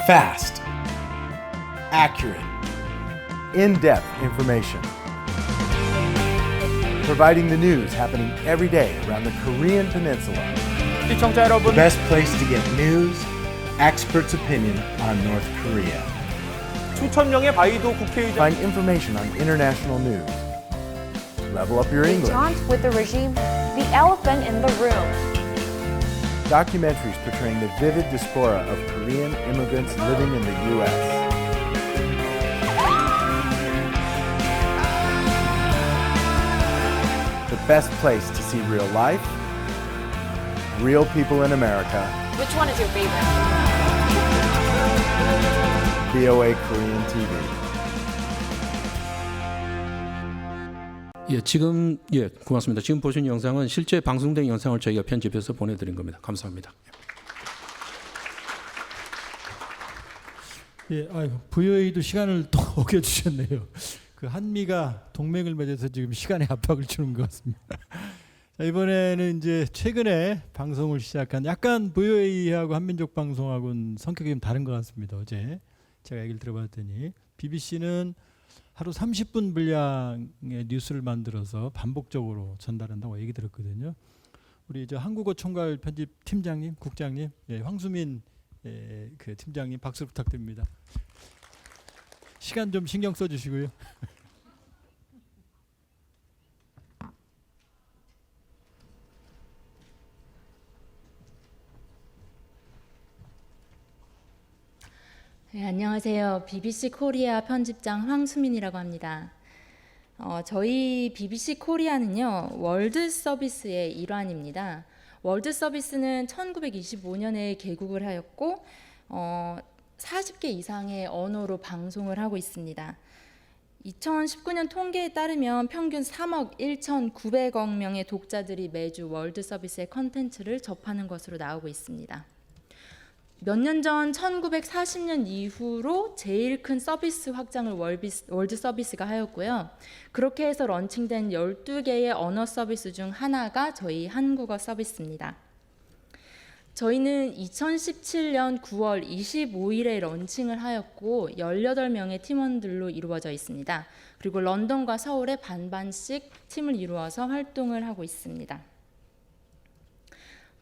Fast, accurate, in-depth information. Providing the news happening every day around the Korean Peninsula. 시청자 여러분, The best place to get news, experts' opinion on North Korea. 수천 명의 바이도 국회의장 Find information on international news. Level up your English. Detente with the regime, the elephant in the room. Documentaries portraying the vivid diaspora of Korean immigrants living in the U.S. The best place to see real life, real people in America. Which one is your favorite? VOA Korean TV. 지금 고맙습니다. 지금 보신 영상은 실제 방송된 영상을 저희가 편집해서 보내드린 겁니다. 감사합니다. VOA도 시간을 또 어겨주셨네요. 그 한미가 동맹을 맺어서 지금 시간에 압박을 주는 것 같습니다. 자, 이번에는 이제 최근에 방송을 시작한 약간 VOA하고 한민족 방송하고는 성격이 좀 다른 것 같습니다. 어제 제가 얘기를 들어봤더니 BBC는 하루 30분 분량의 뉴스를 만들어서 반복적으로 전달한다고 얘기 들었거든요. 우리 저 한국어 총괄 편집 팀장님, 국장님, 황수민 그 팀장님 박수 부탁드립니다. 시간 좀 신경 써주시고요. 네, 안녕하세요. BBC 코리아 편집장 황수민이라고 합니다. 저희 BBC 코리아는요, 월드 서비스의 일환입니다. 월드 서비스는 1925년에 개국을 하였고 40개 이상의 언어로 방송을 하고 있습니다. 2019년 통계에 따르면 평균 3억 1,900억 명의 독자들이 매주 월드 서비스의 컨텐츠를 접하는 것으로 나오고 있습니다. 몇 년 전 1940년 이후로 제일 큰 서비스 확장을 월드 서비스가 하였고요. 그렇게 해서 런칭된 12개의 언어 서비스 중 하나가 저희 한국어 서비스입니다. 저희는 2017년 9월 25일에 런칭을 하였고 18명의 팀원들로 이루어져 있습니다. 그리고 런던과 서울에 반반씩 팀을 이루어서 활동을 하고 있습니다.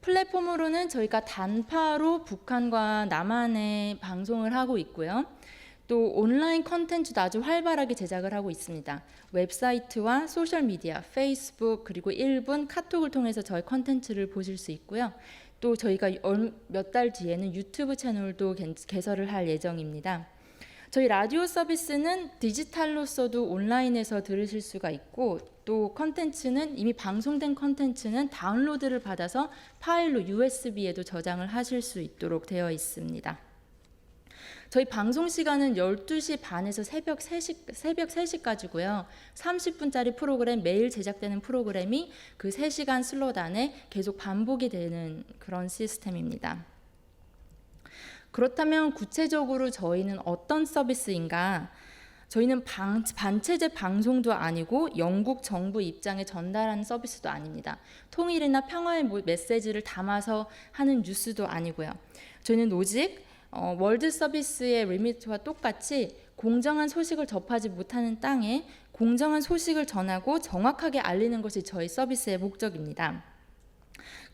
플랫폼으로는 저희가 단파로 북한과 남한에 방송을 하고 있고요. 또 온라인 컨텐츠도 아주 활발하게 제작을 하고 있습니다. 웹사이트와 소셜미디어, 페이스북 그리고 일본 카톡을 통해서 저희 컨텐츠를 보실 수 있고요. 또 저희가 몇 달 뒤에는 유튜브 채널도 개설을 할 예정입니다. 저희 라디오 서비스는 디지털로서도 온라인에서 들으실 수가 있고 또 컨텐츠는 이미 방송된 컨텐츠는 다운로드를 받아서 파일로 USB에도 저장을 하실 수 있도록 되어 있습니다. 저희 방송 시간은 12시 반에서 새벽 3시까지고요. 30분짜리 프로그램, 매일 제작되는 프로그램이 그 3시간 슬롯 안에 계속 반복이 되는 그런 시스템입니다. 그렇다면 구체적으로 저희는 어떤 서비스인가? 저희는 반체제 방송도 아니고 영국 정부 입장에 전달하는 서비스도 아닙니다. 통일이나 평화의 메시지를 담아서 하는 뉴스도 아니고요. 저희는 오직 월드 서비스의 리미트와 똑같이 공정한 소식을 접하지 못하는 땅에 공정한 소식을 전하고 정확하게 알리는 것이 저희 서비스의 목적입니다.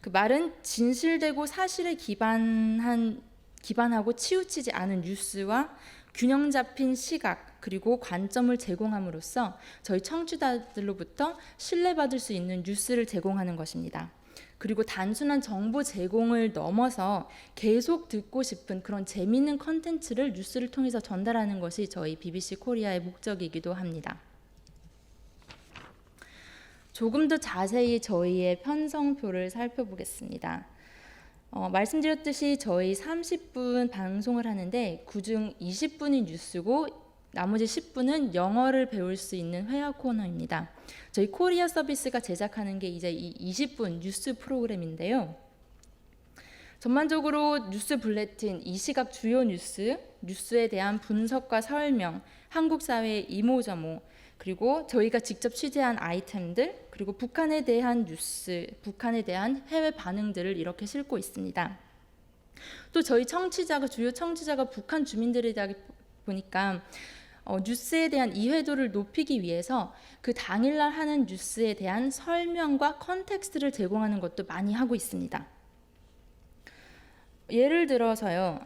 그 말은 진실되고 사실에 기반하고 치우치지 않은 뉴스와 균형 잡힌 시각 그리고 관점을 제공함으로써 저희 청취자들로부터 신뢰받을 수 있는 뉴스를 제공하는 것입니다. 그리고 단순한 정보 제공을 넘어서 계속 듣고 싶은 그런 재미있는 컨텐츠를 뉴스를 통해서 전달하는 것이 저희 BBC 코리아의 목적이기도 합니다. 조금 더 자세히 저희의 편성표를 살펴보겠습니다. 말씀드렸듯이 저희 30분 방송을 하는데 그중 20분이 뉴스고 나머지 10분은 영어를 배울 수 있는 회화 코너입니다. 저희 코리아 서비스가 제작하는 게 이제 이 20분 뉴스 프로그램인데요. 전반적으로 뉴스 불레틴, 이 시각 주요 뉴스에 대한 분석과 설명, 한국 사회의 이모저모, 그리고 저희가 직접 취재한 아이템들, 그리고 북한에 대한 뉴스, 북한에 대한 해외 반응들을 이렇게 싣고 있습니다. 또 저희 주요 청취자가 북한 주민들이다 보니까 뉴스에 대한 이해도를 높이기 위해서 그 당일날 하는 뉴스에 대한 설명과 컨텍스트를 제공하는 것도 많이 하고 있습니다. 예를 들어서요.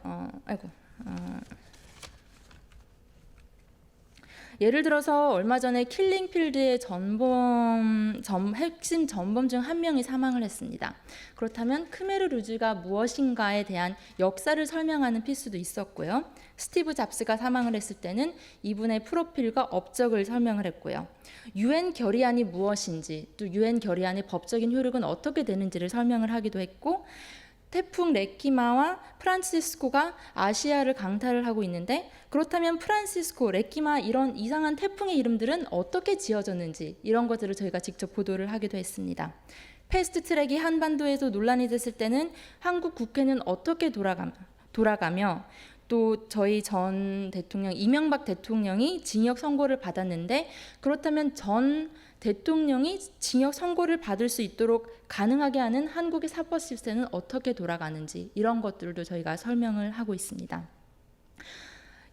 예를 들어서 얼마 전에 킬링필드의 핵심 전범 중 한 명이 사망을 했습니다. 그렇다면 크메르 루즈가 무엇인가에 대한 역사를 설명하는 피스도 있었고요. 스티브 잡스가 사망을 했을 때는 이분의 프로필과 업적을 설명을 했고요. UN 결의안이 무엇인지, 또 UN 결의안의 법적인 효력은 어떻게 되는지를 설명을 하기도 했고, 태풍 레키마와 프란시스코가 아시아를 강타를 하고 있는데 그렇다면 프란시스코, 레키마 이런 이상한 태풍의 이름들은 어떻게 지어졌는지 이런 것들을 저희가 직접 보도를 하기도 했습니다. 패스트트랙이 한반도에서 논란이 됐을 때는 한국 국회는 어떻게 돌아가며 또 저희 전 대통령 이명박 대통령이 징역 선고를 받았는데 그렇다면 전 대통령이 징역 선고를 받을 수 있도록 가능하게 하는 한국의 사법 시스템은 어떻게 돌아가는지 이런 것들도 저희가 설명을 하고 있습니다.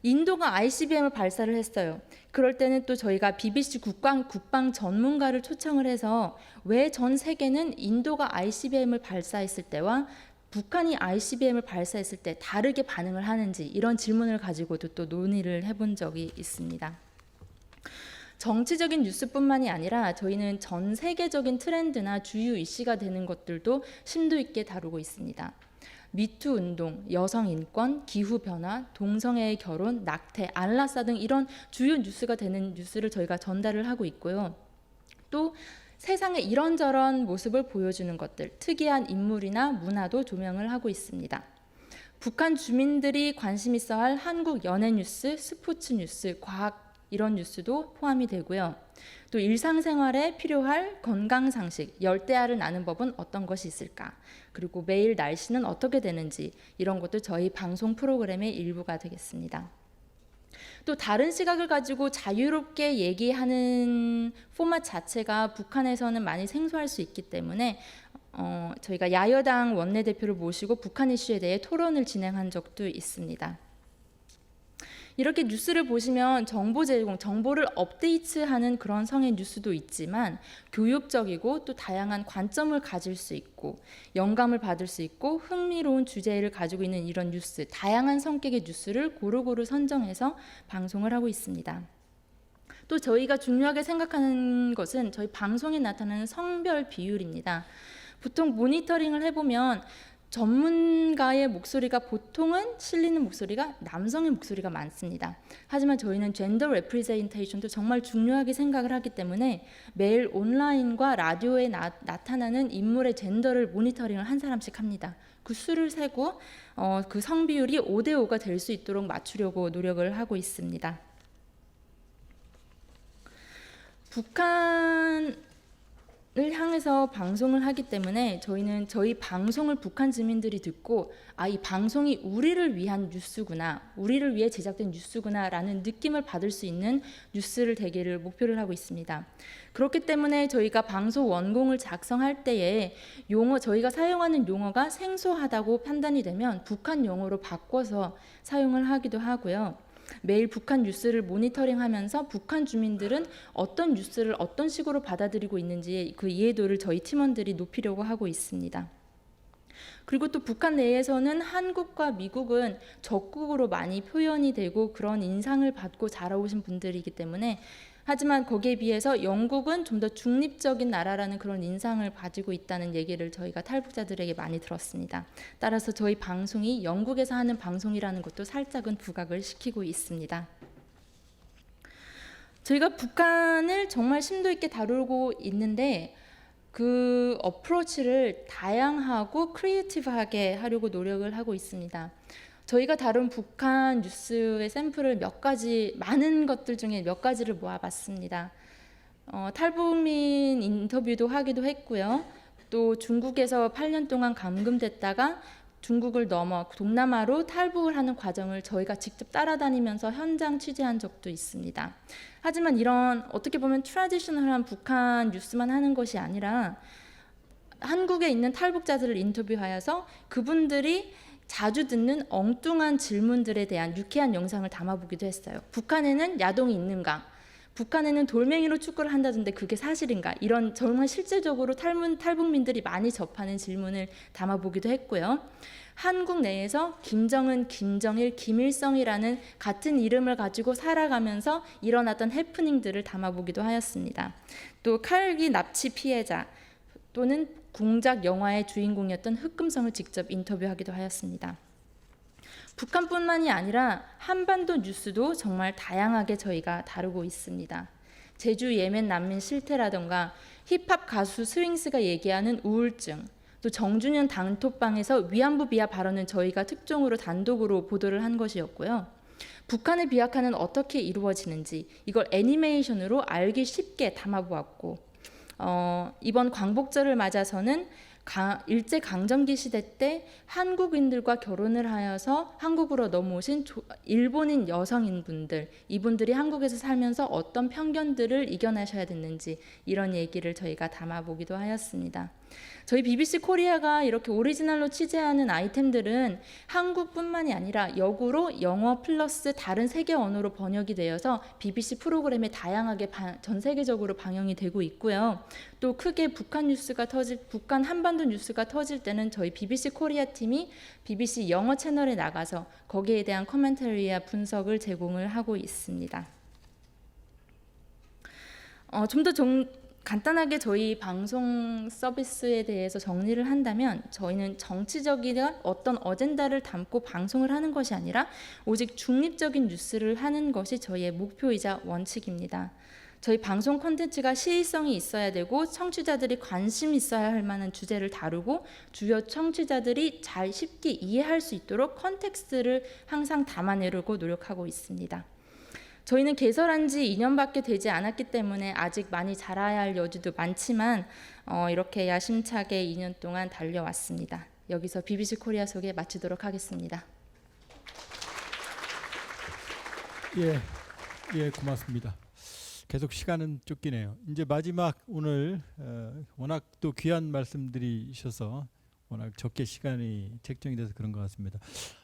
인도가 ICBM을 발사를 했어요. 그럴 때는 또 저희가 BBC 국방 전문가를 초청을 해서 왜 전 세계는 인도가 ICBM을 발사했을 때와 북한이 ICBM을 발사했을 때 다르게 반응을 하는지 이런 질문을 가지고도 또 논의를 해본 적이 있습니다. 정치적인 뉴스뿐만이 아니라 저희는 전 세계적인 트렌드나 주요 이슈가 되는 것들도 심도 있게 다루고 있습니다. 미투 운동, 여성 인권, 기후 변화, 동성애의 결혼, 낙태, 안라사 등 이런 주요 뉴스가 되는 뉴스를 저희가 전달을 하고 있고요. 또 세상의 이런저런 모습을 보여주는 것들, 특이한 인물이나 문화도 조명을 하고 있습니다. 북한 주민들이 관심 있어 할 한국 연예 뉴스, 스포츠 뉴스, 과학 이런 뉴스도 포함이 되고요. 또 일상생활에 필요할 건강상식, 열대야를 나는 법은 어떤 것이 있을까? 그리고 매일 날씨는 어떻게 되는지 이런 것도 저희 방송 프로그램의 일부가 되겠습니다. 또 다른 시각을 가지고 자유롭게 얘기하는 포맷 자체가 북한에서는 많이 생소할 수 있기 때문에 저희가 야여당 원내대표를 모시고 북한 이슈에 대해 토론을 진행한 적도 있습니다. 이렇게 뉴스를 보시면 정보 제공, 정보를 업데이트하는 그런 성의 뉴스도 있지만 교육적이고 또 다양한 관점을 가질 수 있고 영감을 받을 수 있고 흥미로운 주제를 가지고 있는 이런 뉴스, 다양한 성격의 뉴스를 고루고루 선정해서 방송을 하고 있습니다. 또 저희가 중요하게 생각하는 것은 저희 방송에 나타나는 성별 비율입니다. 보통 모니터링을 해보면 전문가의 목소리가 보통은 실리는 목소리가 남성의 목소리가 많습니다. 하지만 저희는 젠더 레프레젠테이션도 정말 중요하게 생각을 하기 때문에 매일 온라인과 라디오에 나타나는 인물의 젠더를 모니터링을 한 사람씩 합니다. 그 수를 세고 그 성비율이 5대5가 될 수 있도록 맞추려고 노력을 하고 있습니다. 북한을 향해서 방송을 하기 때문에 저희는 저희 방송을 북한 주민들이 듣고 이 방송이 우리를 위한 뉴스구나, 우리를 위해 제작된 뉴스구나라는 느낌을 받을 수 있는 뉴스를 되기를 목표를 하고 있습니다. 그렇기 때문에 저희가 방송 원공을 작성할 때에 저희가 사용하는 용어가 생소하다고 판단이 되면 북한 용어로 바꿔서 사용을 하기도 하고요. 매일 북한 뉴스를 모니터링하면서 북한 주민들은 어떤 뉴스를 어떤 식으로 받아들이고 있는지 그 이해도를 저희 팀원들이 높이려고 하고 있습니다. 그리고 또 북한 내에서는 한국과 미국은 적국으로 많이 표현이 되고 그런 인상을 받고 자라오신 분들이기 때문에, 하지만 거기에 비해서 영국은 좀 더 중립적인 나라라는 그런 인상을 가지고 있다는 얘기를 저희가 탈북자들에게 많이 들었습니다. 따라서 저희 방송이 영국에서 하는 방송이라는 것도 살짝은 부각을 시키고 있습니다. 저희가 북한을 정말 심도 있게 다루고 있는데 그 어프로치를 다양하고 크리에이티브하게 하려고 노력을 하고 있습니다. 저희가 다룬 북한 뉴스의 샘플을 많은 것들 중에 몇 가지를 모아봤습니다. 탈북민 인터뷰도 하기도 했고요. 또 중국에서 8년 동안 감금됐다가 중국을 넘어 동남아로 탈북을 하는 과정을 저희가 직접 따라다니면서 현장 취재한 적도 있습니다. 하지만 이런 어떻게 보면 트래디셔널한 북한 뉴스만 하는 것이 아니라 한국에 있는 탈북자들을 인터뷰하여서 그분들이 자주 듣는 엉뚱한 질문들에 대한 유쾌한 영상을 담아보기도 했어요. 북한에는 야동이 있는가? 북한에는 돌멩이로 축구를 한다던데 그게 사실인가? 이런 정말 실제적으로 탈북민들이 많이 접하는 질문을 담아보기도 했고요. 한국 내에서 김정은, 김정일, 김일성이라는 같은 이름을 가지고 살아가면서 일어났던 해프닝들을 담아보기도 하였습니다. 또 칼기 납치 피해자 또는 공작 영화의 주인공이었던 흑금성을 직접 인터뷰하기도 하였습니다. 북한뿐만이 아니라 한반도 뉴스도 정말 다양하게 저희가 다루고 있습니다. 제주 예멘 난민 실태라던가 힙합 가수 스윙스가 얘기하는 우울증, 또 정준현 단톡방에서 위안부 비하 발언은 저희가 특종으로 단독으로 보도를 한 것이었고요. 북한의 비핵화는 어떻게 이루어지는지 이걸 애니메이션으로 알기 쉽게 담아보았고, 이번 광복절을 맞아서는 일제강점기 시대 때 한국인들과 결혼을 하여서 한국으로 넘어오신 일본인 여성인분들, 이분들이 한국에서 살면서 어떤 편견들을 이겨내셔야 됐는지 이런 얘기를 저희가 담아보기도 하였습니다. 저희 BBC 코리아가 이렇게 오리지널로 취재하는 아이템들은 한국뿐만이 아니라 역으로 영어 플러스 다른 세계 언어로 번역이 되어서 BBC 프로그램에 다양하게 전 세계적으로 방영이 되고 있고요. 또 크게 북한 한반도 뉴스가 터질 때는 저희 BBC 코리아 팀이 BBC 영어 채널에 나가서 거기에 대한 커멘터리와 분석을 제공을 하고 있습니다. 좀 더 간단하게 저희 방송 서비스에 대해서 정리를 한다면, 저희는 정치적인 어떤 어젠다를 담고 방송을 하는 것이 아니라 오직 중립적인 뉴스를 하는 것이 저희의 목표이자 원칙입니다. 저희 방송 콘텐츠가 시의성이 있어야 되고 청취자들이 관심 있어야 할 만한 주제를 다루고 주요 청취자들이 잘 쉽게 이해할 수 있도록 컨텍스트를 항상 담아내려고 노력하고 있습니다. 저희는 개설한 지 2년밖에 되지 않았기 때문에 아직 많이 자라야 할 여지도 많지만 이렇게 야심차게 2년 동안 달려왔습니다. 여기서 BBC 코리아 소개 마치도록 하겠습니다. 예, 고맙습니다. 계속 시간은 쫓기네요. 이제 마지막 오늘 워낙 또 귀한 말씀들이셔서 워낙 적게 시간이 책정이 돼서 그런 것 같습니다.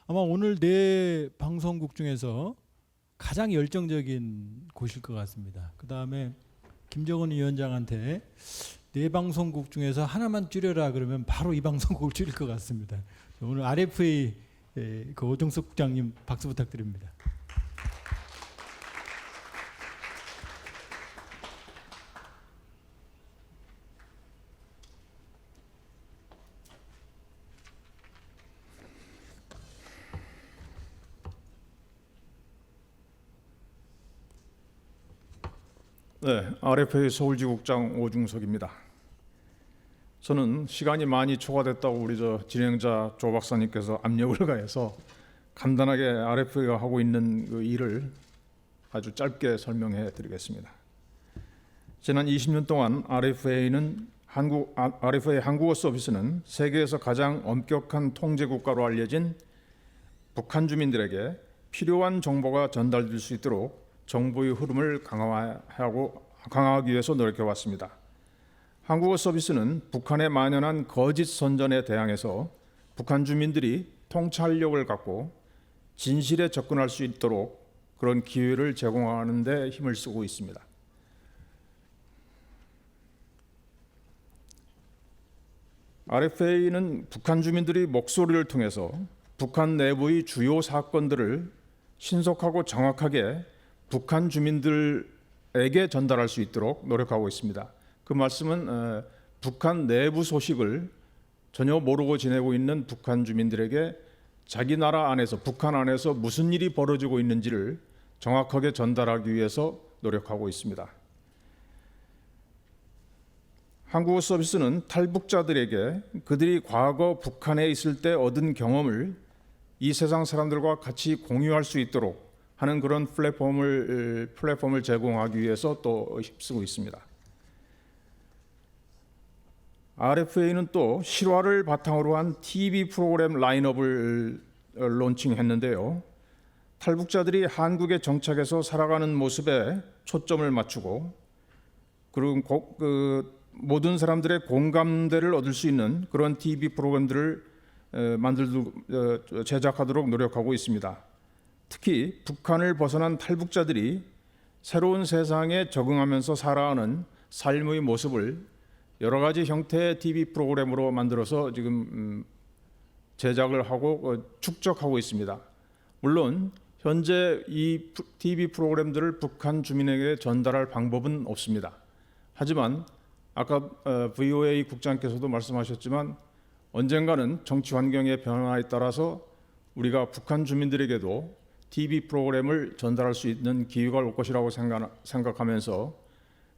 아마 오늘 네 방송국 중에서 가장 열정적인 곳일 것 같습니다. 그 다음에 김정은 위원장한테 네 방송국 중에서 하나만 줄여라 그러면 바로 이 방송국을 줄일 것 같습니다. 오늘 RFA 그 오종석 국장님 박수 부탁드립니다. 네, RFA 서울지국장 오중석입니다. 저는 시간이 많이 초과됐다고 우리 진행자 조 박사님께서 압력을 가해서 간단하게 RFA가 하고 있는 그 일을 아주 짧게 설명해 드리겠습니다. 지난 20년 동안 RFA 한국어 서비스는 세계에서 가장 엄격한 통제 국가로 알려진 북한 주민들에게 필요한 정보가 전달될 수 있도록 정보의 흐름을 강화하기 위해서 노력해 왔습니다. 한국어 서비스는 북한에 만연한 거짓 선전에 대항해서 북한 주민들이 통찰력을 갖고 진실에 접근할 수 있도록 그런 기회를 제공하는 데 힘을 쓰고 있습니다. RFA는 북한 주민들이 목소리를 통해서 북한 내부의 주요 사건들을 신속하고 정확하게 북한 주민들에게 전달할 수 있도록 노력하고 있습니다. 그 말씀은 북한 내부 소식을 전혀 모르고 지내고 있는 북한 주민들에게 자기 나라 안에서 북한 안에서 무슨 일이 벌어지고 있는지를 정확하게 전달하기 위해서 노력하고 있습니다. 한국어 서비스는 탈북자들에게 그들이 과거 북한에 있을 때 얻은 경험을 이 세상 사람들과 같이 공유할 수 있도록 하는 그런 플랫폼을 제공하기 위해서 또 힘쓰고 있습니다. RFA는 또 실화를 바탕으로 한 TV 프로그램 라인업을 론칭했는데요. 탈북자들이 한국에 정착해서 살아가는 모습에 초점을 맞추고 그리고 모든 사람들의 공감대를 얻을 수 있는 그런 TV 프로그램들을 제작하도록 노력하고 있습니다. 특히 북한을 벗어난 탈북자들이 새로운 세상에 적응하면서 살아가는 삶의 모습을 여러 가지 형태의 TV 프로그램으로 만들어서 지금 제작을 하고 축적하고 있습니다. 물론 현재 이 TV 프로그램들을 북한 주민에게 전달할 방법은 없습니다. 하지만 아까 VOA 국장께서도 말씀하셨지만 언젠가는 정치 환경의 변화에 따라서 우리가 북한 주민들에게도 TV 프로그램을 전달할 수 있는 기회가 올 것이라고 생각하면서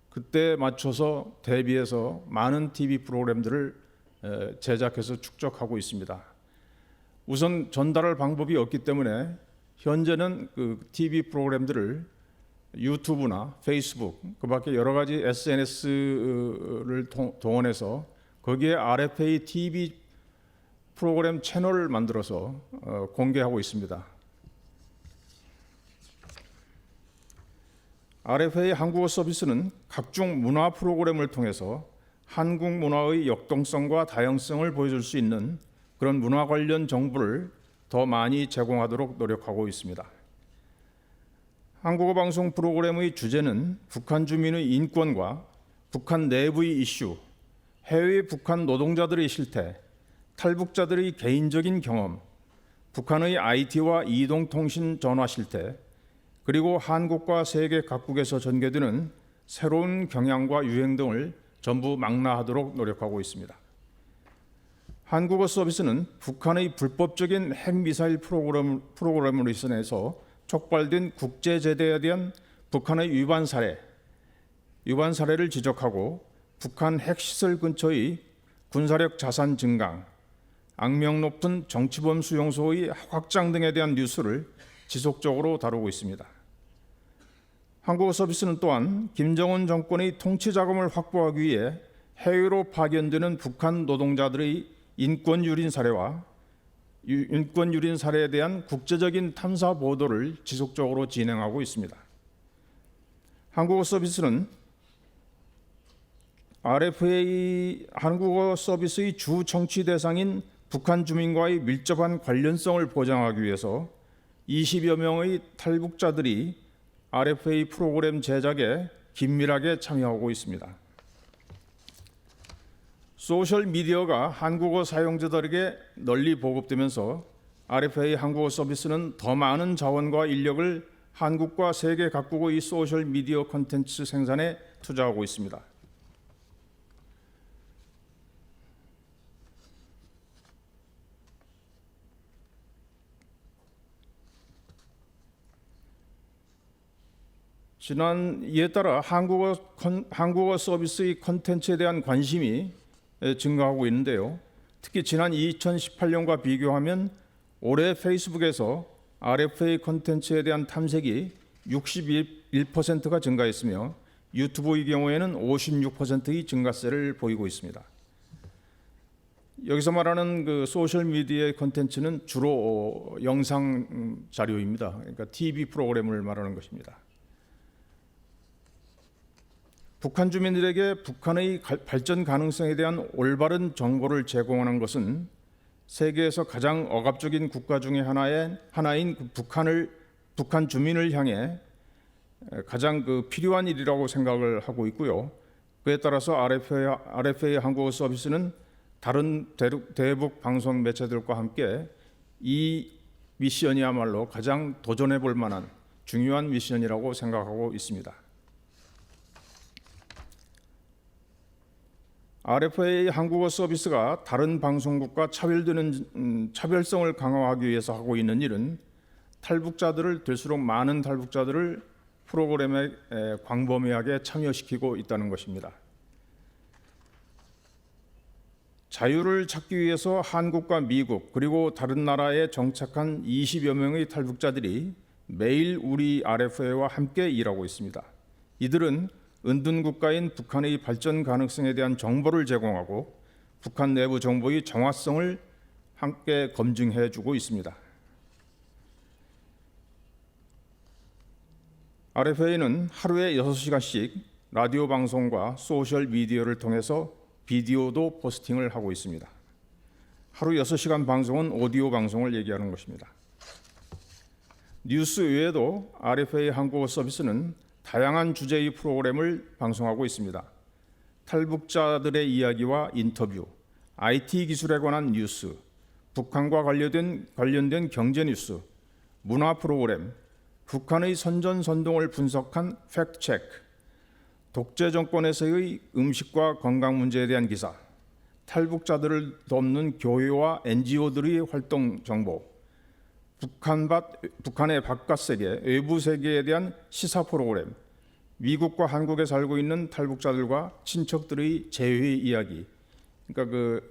그때 맞춰서 대비해서 많은 TV 프로그램들을 제작해서 축적하고 있습니다. 우선 전달할 방법이 없기 때문에 현재는 그 TV 프로그램들을 유튜브나 페이스북, 그 밖에 여러 가지 SNS를 동원해서 거기에 RFA TV 프로그램 채널을 만들어서 공개하고 있습니다. RFA 한국어 서비스는 각종 문화 프로그램을 통해서 한국 문화의 역동성과 다양성을 보여줄 수 있는 그런 문화 관련 정보를 더 많이 제공하도록 노력하고 있습니다. 한국어 방송 프로그램의 주제는 북한 주민의 인권과 북한 내부의 이슈, 해외 북한 노동자들의 실태, 탈북자들의 개인적인 경험, 북한의 IT와 이동통신 전화 실태, 그리고 한국과 세계 각국에서 전개되는 새로운 경향과 유행 등을 전부 망라하도록 노력하고 있습니다. 한국어 서비스는 북한의 불법적인 핵미사일 프로그램으로 인해서 촉발된 국제제대에 대한 북한의 위반 사례를 지적하고 북한 핵시설 근처의 군사력 자산 증강, 악명 높은 정치범 수용소의 확장 등에 대한 뉴스를 지속적으로 다루고 있습니다. 한국어 서비스는 또한 김정은 정권의 통치 자금을 확보하기 위해 해외로 파견되는 북한 노동자들의 인권 유린 사례에 대한 국제적인 탐사 보도를 지속적으로 진행하고 있습니다. 한국어 서비스는 RFA 한국어 서비스의 주 청취 대상인 북한 주민과의 밀접한 관련성을 보장하기 위해서 20여 명의 탈북자들이 RFA 프로그램 제작에 긴밀하게 참여하고 있습니다. 소셜 미디어가 한국어 사용자들에게 널리 보급되면서 RFA 한국어 서비스는 더 많은 자원과 인력을 한국과 세계 각국의 소셜 미디어 콘텐츠 생산에 투자하고 있습니다. 이에 따라 한국어 서비스의 콘텐츠에 대한 관심이 증가하고 있는데요. 특히 지난 2018년과 비교하면 올해 페이스북에서 RFA 콘텐츠에 대한 탐색이 61%가 증가했으며 유튜브의 경우에는 56%의 증가세를 보이고 있습니다. 여기서 말하는 그 소셜 미디어의 콘텐츠는 주로 영상 자료입니다. 그러니까 TV 프로그램을 말하는 것입니다. 북한 주민들에게 북한의 발전 가능성에 대한 올바른 정보를 제공하는 것은 세계에서 가장 억압적인 국가 중에 하나인 북한 주민을 향해 가장 필요한 일이라고 생각을 하고 있고요. 그에 따라서 RFA 한국어 서비스는 다른 대북 방송 매체들과 함께 이 미션이야말로 가장 도전해 볼 만한 중요한 미션이라고 생각하고 있습니다. RFA 한국어 서비스가 다른 방송국과 차별성을 강화하기 위해서 하고 있는 일은 될수록 많은 탈북자들을 프로그램에 광범위하게 참여시키고 있다는 것입니다. 자유를 찾기 위해서 한국과 미국 그리고 다른 나라에 정착한 20여 명의 탈북자들이 매일 우리 RFA와 함께 일하고 있습니다. 이들은 은둔 국가인 북한의 발전 가능성에 대한 정보를 제공하고 북한 내부 정보의 정확성을 함께 검증해 주고 있습니다. RFA는 하루에 6시간씩 라디오 방송과 소셜 미디어를 통해서 비디오도 포스팅을 하고 있습니다. 하루 6시간 방송은 오디오 방송을 얘기하는 것입니다. 뉴스 외에도 RFA 한국어 서비스는 다양한 주제의 프로그램을 방송하고 있습니다. 탈북자들의 이야기와 인터뷰, IT 기술에 관한 뉴스, 북한과 관련된 경제 뉴스, 문화 프로그램, 북한의 선전선동을 분석한 팩트체크, 독재 정권에서의 음식과 건강 문제에 대한 기사, 탈북자들을 돕는 교회와 NGO들의 활동 정보, 북한의 바깥 세계, 외부 세계에 대한 시사 프로그램, 미국과 한국에 살고 있는 탈북자들과 친척들의 재회 이야기, 그러니까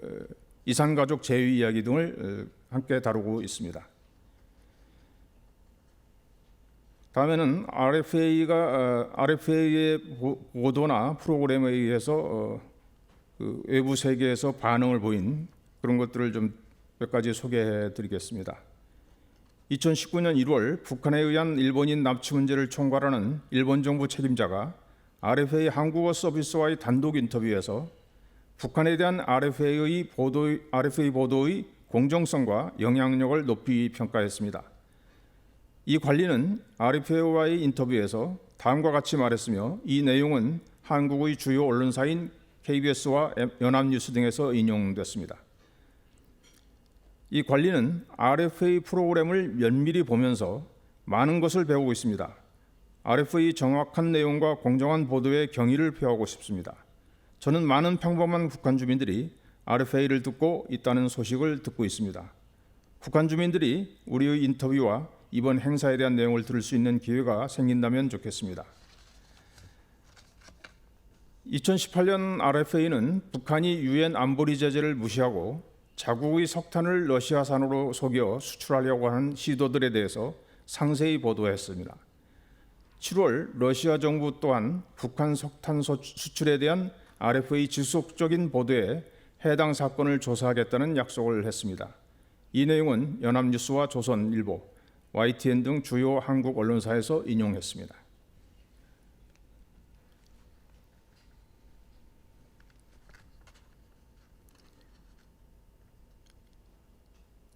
이산가족 재회 이야기 등을 함께 다루고 있습니다. 다음에는 RFA의 보도나 프로그램에 의해서 외부 세계에서 반응을 보인 그런 것들을 좀 몇 가지 소개해 드리겠습니다. 2019년 1월 북한에 의한 일본인 납치 문제를 총괄하는 일본 정부 책임자가 RFA 한국어 서비스와의 단독 인터뷰에서 북한에 대한 RFA 보도의 공정성과 영향력을 높이 평가했습니다. 이 관리는 RFA와의 인터뷰에서 다음과 같이 말했으며 이 내용은 한국의 주요 언론사인 KBS와 연합뉴스 등에서 인용됐습니다. 이 관리는 RFA 프로그램을 면밀히 보면서 많은 것을 배우고 있습니다. RFA 정확한 내용과 공정한 보도에 경의를 표하고 싶습니다. 저는 많은 평범한 북한 주민들이 RFA를 듣고 있다는 소식을 듣고 있습니다. 북한 주민들이 우리의 인터뷰와 이번 행사에 대한 내용을 들을 수 있는 기회가 생긴다면 좋겠습니다. 2018년 RFA는 북한이 유엔 안보리 제재를 무시하고 자국의 석탄을 러시아산으로 속여 수출하려고 하는 시도들에 대해서 상세히 보도했습니다. 7월 러시아 정부 또한 북한 석탄 수출에 대한 RFA 지속적인 보도에 해당 사건을 조사하겠다는 약속을 했습니다. 이 내용은 연합뉴스와 조선일보, YTN 등 주요 한국 언론사에서 인용했습니다.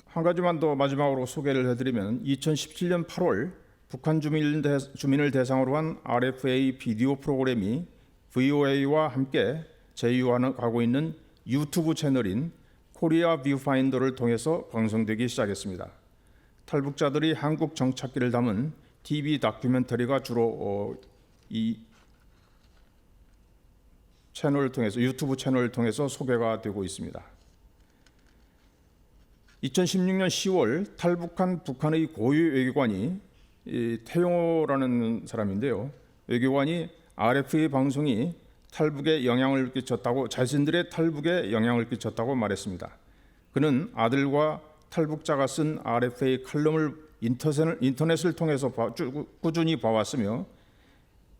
한 가지만 더 마지막으로 소개를 해드리면 2017년 8월 북한 주민을 대상으로 한 RFA 비디오 프로그램이 VOA와 함께 제휴하고 있는 유튜브 채널인 코리아 뷰파인더를 통해서 방송되기 시작했습니다. 탈북자들이 한국 정착기를 담은 TV 다큐멘터리가 주로 이 채널을 통해서 유튜브 채널을 통해서 소개가 되고 있습니다. 2016년 10월 탈북한 북한의 고위 외교관이 태용호라는 사람인데요. 외교관이 RFA 방송이 탈북에 영향을 끼쳤다고 자신들의 탈북에 영향을 끼쳤다고 말했습니다. 그는 아들과 탈북자가 쓴 RFA 칼럼을 인터넷을 통해서 꾸준히 봐왔으며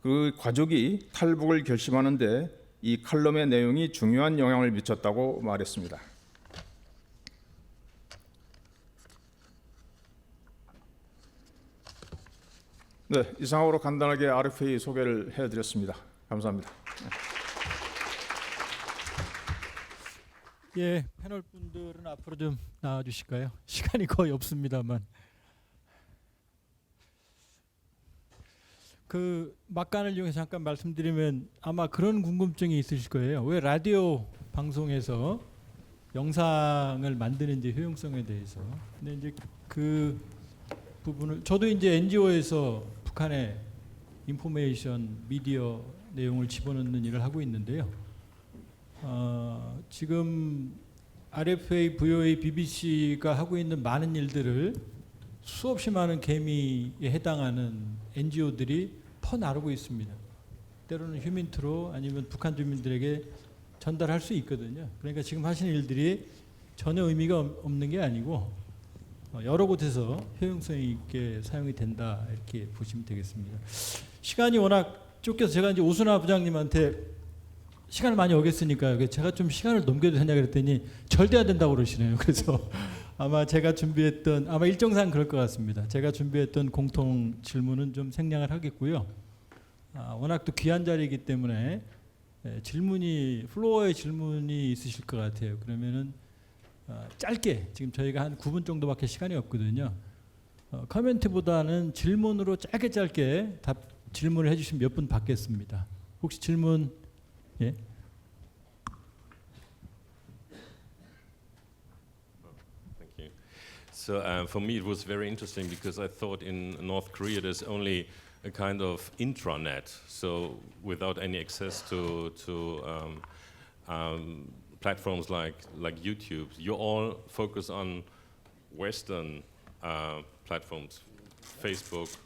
그 가족이 탈북을 결심하는데 이 칼럼의 내용이 중요한 영향을 미쳤다고 말했습니다. 네, 이상으로 간단하게 RFA 소개를 해드렸습니다. 감사합니다. 예, 패널 분들은 앞으로 좀 나와 주실까요? 시간이 거의 없습니다만. 그 막간을 이용해서 잠깐 말씀드리면 아마 그런 궁금증이 있으실 거예요. 왜 라디오 방송에서 영상을 만드는지 효용성에 대해서. 근데 이제 그 부분을 저도 이제 NGO에서 북한의 인포메이션 미디어 내용을 집어넣는 일을 하고 있는데요. 지금 RFA, VOA, BBC가 하고 있는 많은 일들을 수없이 많은 개미에 해당하는 NGO들이 퍼나르고 있습니다. 때로는 휴민트로 아니면 북한 주민들에게 전달할 수 있거든요. 그러니까 지금 하시는 일들이 전혀 의미가 없는 게 아니고 여러 곳에서 효용성 있게 사용이 된다 이렇게 보시면 되겠습니다. 시간이 워낙 쫓겨서 제가 이제 오순하 부장님한테 시간을 많이 오겠으니까 제가 좀 시간을 넘겨도 되냐 그랬더니 절대 안 된다고 그러시네요. 그래서 아마 제가 준비했던 아마 일정상 그럴 것 같습니다. 제가 준비했던 공통 질문은 좀 생략을 하겠고요. 워낙 또 귀한 자리이기 때문에 질문이 플로어에 질문이 있으실 것 같아요. 그러면은 짧게 지금 저희가 한 9분 정도밖에 시간이 없거든요. 코멘트보다는 질문으로 짧게 질문을 해주시면 몇 분 받겠습니다. 혹시 질문 예? Thank you. So for me it was very interesting because I thought in North Korea there's only a kind of intranet, so without any access to platforms like YouTube. You all focus on Western platforms, Facebook,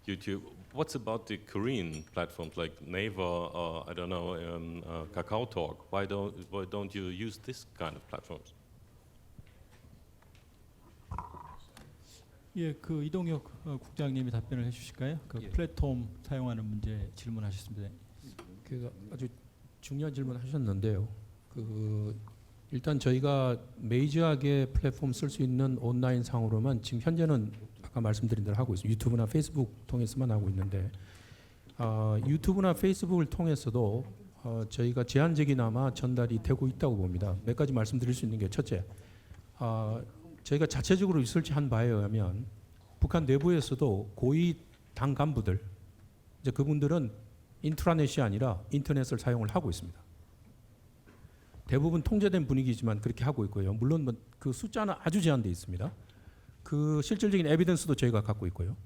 YouTube. What's about the Korean platforms like Naver or I don't know Kakao Talk? Why don't you use this kind of platforms? 예, 그 이동혁 국장님이 답변을 해주실까요? 그 플랫폼 사용하는 문제 질문하셨습니다. 그 아주 중요한 질문하셨는데요. 그 일단 저희가 메이저하게 플랫폼 쓸 수 있는 온라인 상으로만 지금 현재는 아까 말씀드린 대로 하고 있습니다. 유튜브나 페이스북 통해서만 하고 있는데 유튜브나 페이스북을 통해서도 저희가 제한적이나마 전달이 되고 있다고 봅니다. 몇 가지 말씀드릴 수 있는 게 첫째, 저희가 자체적으로 리서치한 바에 의하면 북한 내부에서도 고위 당 간부들 이제 그분들은 인트라넷이 아니라 인터넷을 사용을 하고 있습니다. 대부분 통제된 분위기지만 그렇게 하고 있고요. 물론 그 숫자는 아주 제한되어 있습니다. 그 실질적인 에비던스도 저희가 갖고 있고요.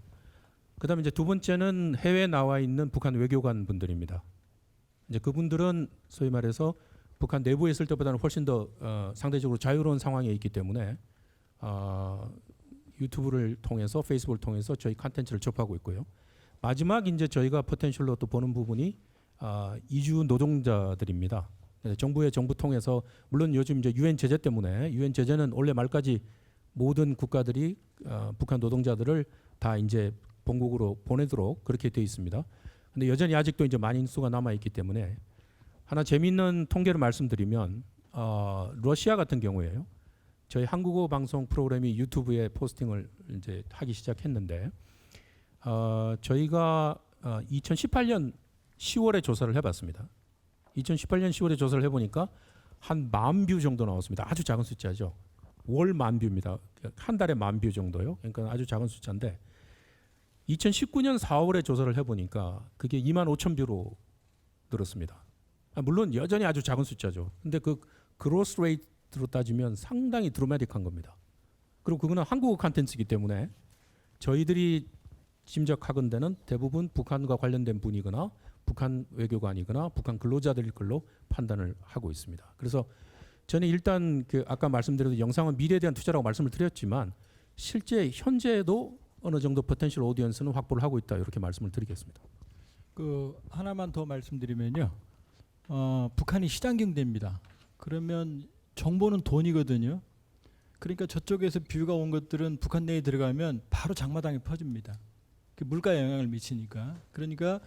그다음에 이제 두 번째는 해외에 나와 있는 북한 외교관 분들입니다. 이제 그분들은 소위 말해서 북한 내부에 있을 때보다는 훨씬 더 상대적으로 자유로운 상황에 있기 때문에 유튜브를 통해서 페이스북을 통해서 저희 콘텐츠를 접하고 있고요. 마지막 이제 저희가 포텐셜로 또 보는 부분이 이주 노동자들입니다. 정부 통해서 물론 요즘 이제 유엔 제재 때문에 유엔 제재는 올해 말까지 모든 국가들이 북한 노동자들을 다 이제 본국으로 보내도록 그렇게 되어 있습니다. 근데 여전히 아직도 이제 많은 수가 남아 있기 때문에 하나 재미있는 통계를 말씀드리면 러시아 같은 경우에요. 저희 한국어 방송 프로그램이 유튜브에 포스팅을 이제 하기 시작했는데 저희가 2018년 10월에 조사를 해봤습니다. 2018년 10월에 조사를 해보니까 한 10,000뷰 정도 나왔습니다. 아주 작은 숫자죠. 월 10,000뷰입니다. 한 달에 10,000뷰 정도요. 그러니까 아주 작은 숫자인데 2019년 4월에 조사를 해보니까 그게 25,000뷰로 늘었습니다. 물론 여전히 아주 작은 숫자죠. 근데 그 그로스 레이트로 따지면 상당히 드라마틱한 겁니다. 그리고 그거는 한국어 콘텐츠이기 때문에 저희들이 짐작하건대는 대부분 북한과 관련된 분이거나 북한 외교관이거나 북한 근로자들일 걸로 판단을 하고 있습니다. 그래서 저는 일단 그 아까 말씀드린 영상은 미래에 대한 투자라고 말씀을 드렸지만 실제 현재도 어느 정도 포텐셜 오디언스는 확보를 하고 있다 이렇게 말씀을 드리겠습니다. 그 하나만 더 말씀드리면요. 북한이 시장 경제입니다. 그러면 정보는 돈이거든요. 그러니까 저쪽에서 뷰가 온 것들은 북한 내에 들어가면 바로 장마당에 퍼집니다. 그 물가에 영향을 미치니까. 그러니까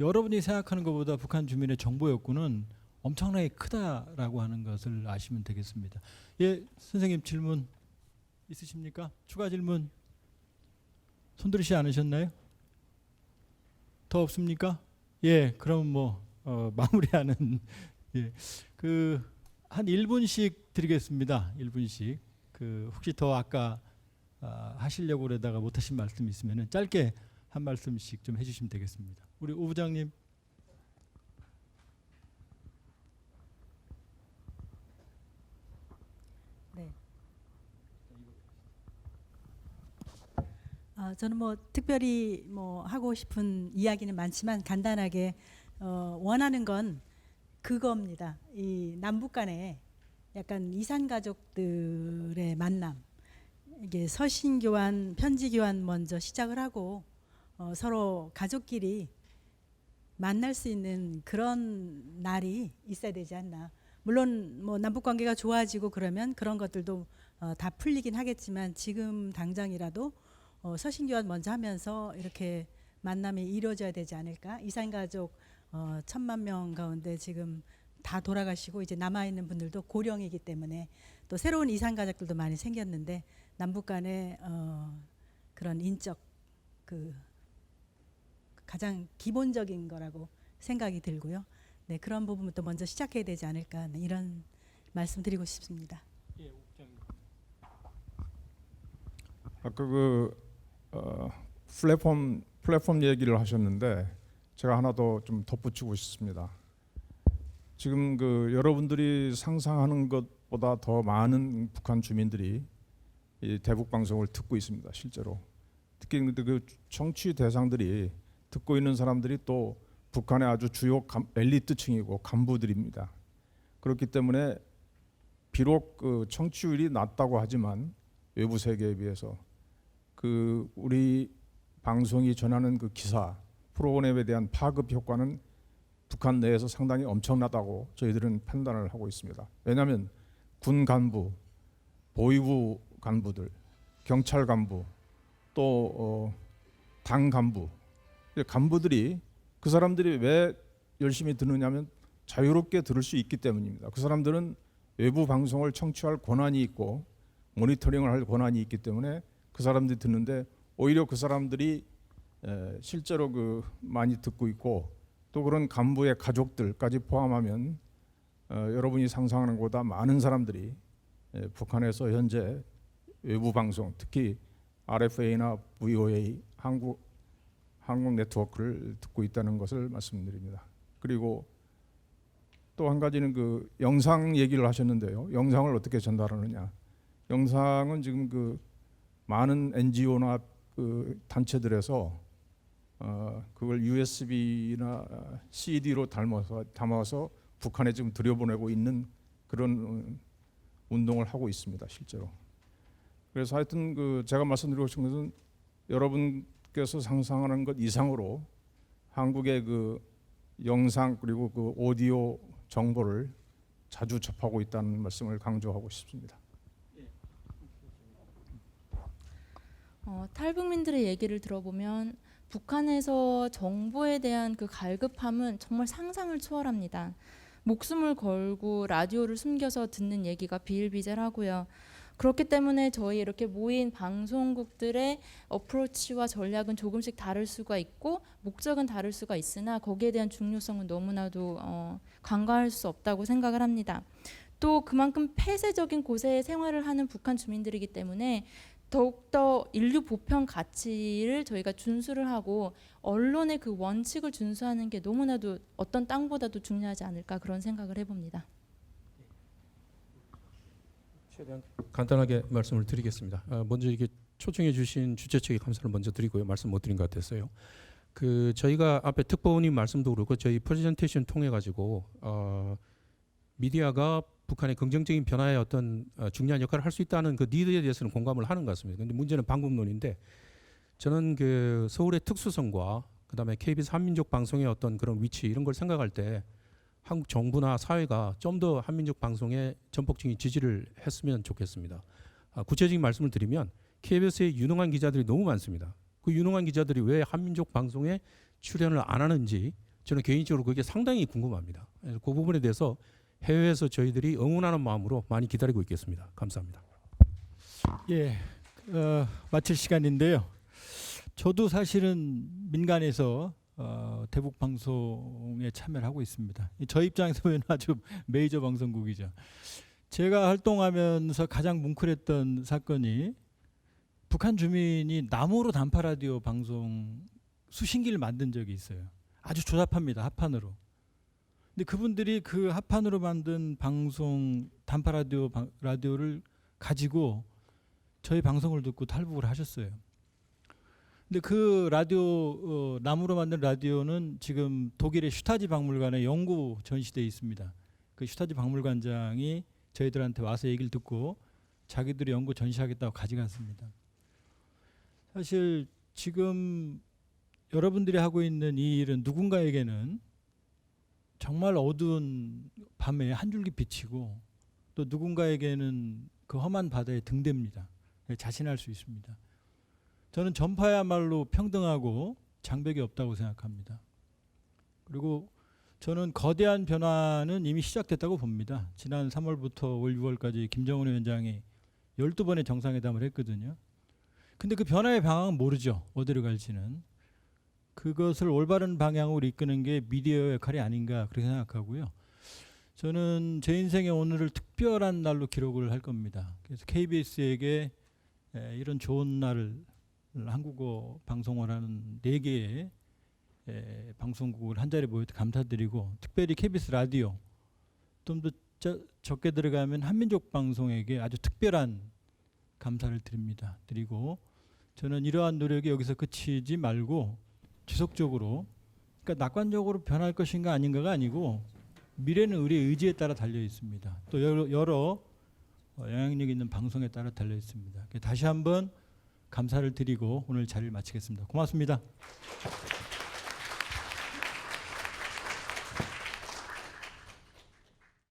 여러분이 생각하는 것보다 북한 주민의 정보 욕구는 엄청나게 크다라고 하는 것을 아시면 되겠습니다. 예, 선생님 질문 있으십니까? 추가 질문 손 들으시지 않으셨나요? 더 없습니까? 예, 그럼 뭐 마무리하는 예, 한 1분씩 드리겠습니다. 1분씩. 혹시 더 아까 하시려고 그러다가 못하신 말씀 있으면은 짧게 한 말씀씩 좀 해주시면 되겠습니다. 우리 오 부장님. 네. 저는 뭐 특별히 뭐 하고 싶은 이야기는 많지만 간단하게 원하는 건 그겁니다. 이 남북 간에 약간 이산 가족들의 만남, 이게 서신 교환, 편지 교환 먼저 시작을 하고 서로 가족끼리 만날 수 있는 그런 날이 있어야 되지 않나. 물론 뭐 남북 관계가 좋아지고 그러면 그런 것들도 다 풀리긴 하겠지만 지금 당장이라도 서신 교환 먼저 하면서 이렇게 만남이 이루어져야 되지 않을까. 이산 가족 1,000만 명 가운데 지금 다 돌아가시고 이제 남아 있는 분들도 고령이기 때문에 또 새로운 이산 가족들도 많이 생겼는데 남북 간의 그런 인적 가장 기본적인 거라고 생각이 들고요. 네, 그런 부분부터 먼저 시작해야 되지 않을까 이런 말씀드리고 싶습니다. 예, 아까 플랫폼 얘기를 하셨는데 제가 하나 더 좀 덧붙이고 싶습니다. 지금 여러분들이 상상하는 것보다 더 많은 북한 주민들이 이 대북 방송을 듣고 있습니다. 실제로 특히 그 청취 대상들이 듣고 있는 사람들이 또 북한의 아주 주요 엘리트층이고 간부들입니다. 그렇기 때문에 비록 청취율이 낮다고 하지만 외부 세계에 비해서 우리 방송이 전하는 기사 프로그램에 대한 파급 효과는 북한 내에서 상당히 엄청나다고 저희들은 판단을 하고 있습니다. 왜냐하면 군 간부, 보위부 간부들, 경찰 간부, 또 당 간부, 간부들이 그 사람들이 왜 열심히 듣느냐면 자유롭게 들을 수 있기 때문입니다. 그 사람들은 외부 방송을 청취할 권한이 있고 모니터링을 할 권한이 있기 때문에 그 사람들이 듣는데 오히려 그 사람들이 실제로 많이 듣고 있고 또 그런 간부의 가족들까지 포함하면 여러분이 상상하는 것보다 많은 사람들이 북한에서 현재 외부 방송 특히 RFA나 VOA 한국 네트워크를 듣고 있다는 것을 말씀드립니다. 그리고 또 한 가지는 영상 얘기를 하셨는데요. 영상을 어떻게 전달하느냐. 영상은 지금 많은 NGO나 단체들에서 그걸 USB나 CD로 담아서 북한에 지금 들여보내고 있는 그런 운동을 하고 있습니다. 실제로. 그래서 하여튼 제가 말씀드리고 싶은 것은 여러분께서 상상하는 것 이상으로 한국의 영상 그리고 오디오 정보를 자주 접하고 있다는 말씀을 강조하고 싶습니다. 탈북민들의 얘기를 들어보면 북한에서 정보에 대한 갈급함은 정말 상상을 초월합니다. 목숨을 걸고 라디오를 숨겨서 듣는 얘기가 비일비재하고요. 그렇기 때문에 저희 이렇게 모인 방송국들의 어프로치와 전략은 조금씩 다를 수가 있고 목적은 다를 수가 있으나 거기에 대한 중요성은 너무나도 간과할 수 없다고 생각을 합니다. 또 그만큼 폐쇄적인 곳에 생활을 하는 북한 주민들이기 때문에 더욱더 인류 보편 가치를 저희가 준수를 하고 언론의 원칙을 준수하는 게 너무나도 어떤 땅보다도 중요하지 않을까 그런 생각을 해봅니다. 최대한 간단하게 말씀을 드리겠습니다. 먼저 이게 초청해 주신 주최 측에 감사를 먼저 드리고요. 말씀 못 드린 것 같았어요. 저희가 앞에 특보님 말씀도 그렇고 저희 프레젠테이션 통해 가지고 미디어가 북한의 긍정적인 변화에 어떤 중요한 역할을 할 수 있다는 니드에 대해서는 공감을 하는 것 같습니다. 그런데 문제는 방법론인데 저는 서울의 특수성과 그다음에 KBS 한민족 방송의 어떤 그런 위치 이런 걸 생각할 때 한국 정부나 사회가 좀 더 한민족 방송에 전폭적인 지지를 했으면 좋겠습니다. 구체적인 말씀을 드리면 KBS에 유능한 기자들이 너무 많습니다. 그 유능한 기자들이 왜 한민족 방송에 출연을 안 하는지 저는 개인적으로 그게 상당히 궁금합니다. 그래서 그 부분에 대해서 해외에서 저희들이 응원하는 마음으로 많이 기다리고 있겠습니다. 감사합니다. 예, 마칠 시간인데요. 저도 사실은 민간에서 대북 방송에 참여를 하고 있습니다. 저 입장에서 보면 아주 메이저 방송국이죠. 제가 활동하면서 가장 뭉클했던 사건이 북한 주민이 나무로 단파 라디오 방송 수신기를 만든 적이 있어요. 아주 조잡합니다. 합판으로. 근데 그분들이 그 합판으로 만든 방송 단파 라디오를 가지고 저희 방송을 듣고 탈북을 하셨어요. 근데 그 라디오 나무로 만든 라디오는 지금 독일의 슈타지 박물관에 영구 전시되어 있습니다. 그 슈타지 박물관장이 저희들한테 와서 얘기를 듣고 자기들이 영구 전시하겠다고 가져갔습니다. 사실 지금 여러분들이 하고 있는 이 일은 누군가에게는 정말 어두운 밤에 한 줄기 빛이고 또 누군가에게는 그 험한 바다의 등대입니다. 자신할 수 있습니다. 저는 전파야말로 평등하고 장벽이 없다고 생각합니다. 그리고 저는 거대한 변화는 이미 시작됐다고 봅니다. 지난 3월부터 올 6월까지 김정은 위원장이 12번의 정상회담을 했거든요. 근데 그 변화의 방향은 모르죠. 어디로 갈지는. 그것을 올바른 방향으로 이끄는 게 미디어의 역할이 아닌가 그렇게 생각하고요. 저는 제 인생의 오늘을 특별한 날로 기록을 할 겁니다. 그래서 KBS에게 이런 좋은 날을 한국어 방송을 하는 4개의 방송국을 한자리에 모여 감사드리고 특별히 KBS 라디오 좀 더 적게 들어가면 한민족 방송에게 아주 특별한 감사를 드리고 저는 이러한 노력이 여기서 그치지 말고 지속적으로 그러니까 낙관적으로 변할 것인가 아닌가가 아니고 미래는 우리의 의지에 따라 달려 있습니다. 또 여러 영향력 있는 방송에 따라 달려 있습니다. 다시 한번 감사를 드리고 오늘 자리를 마치겠습니다. 고맙습니다.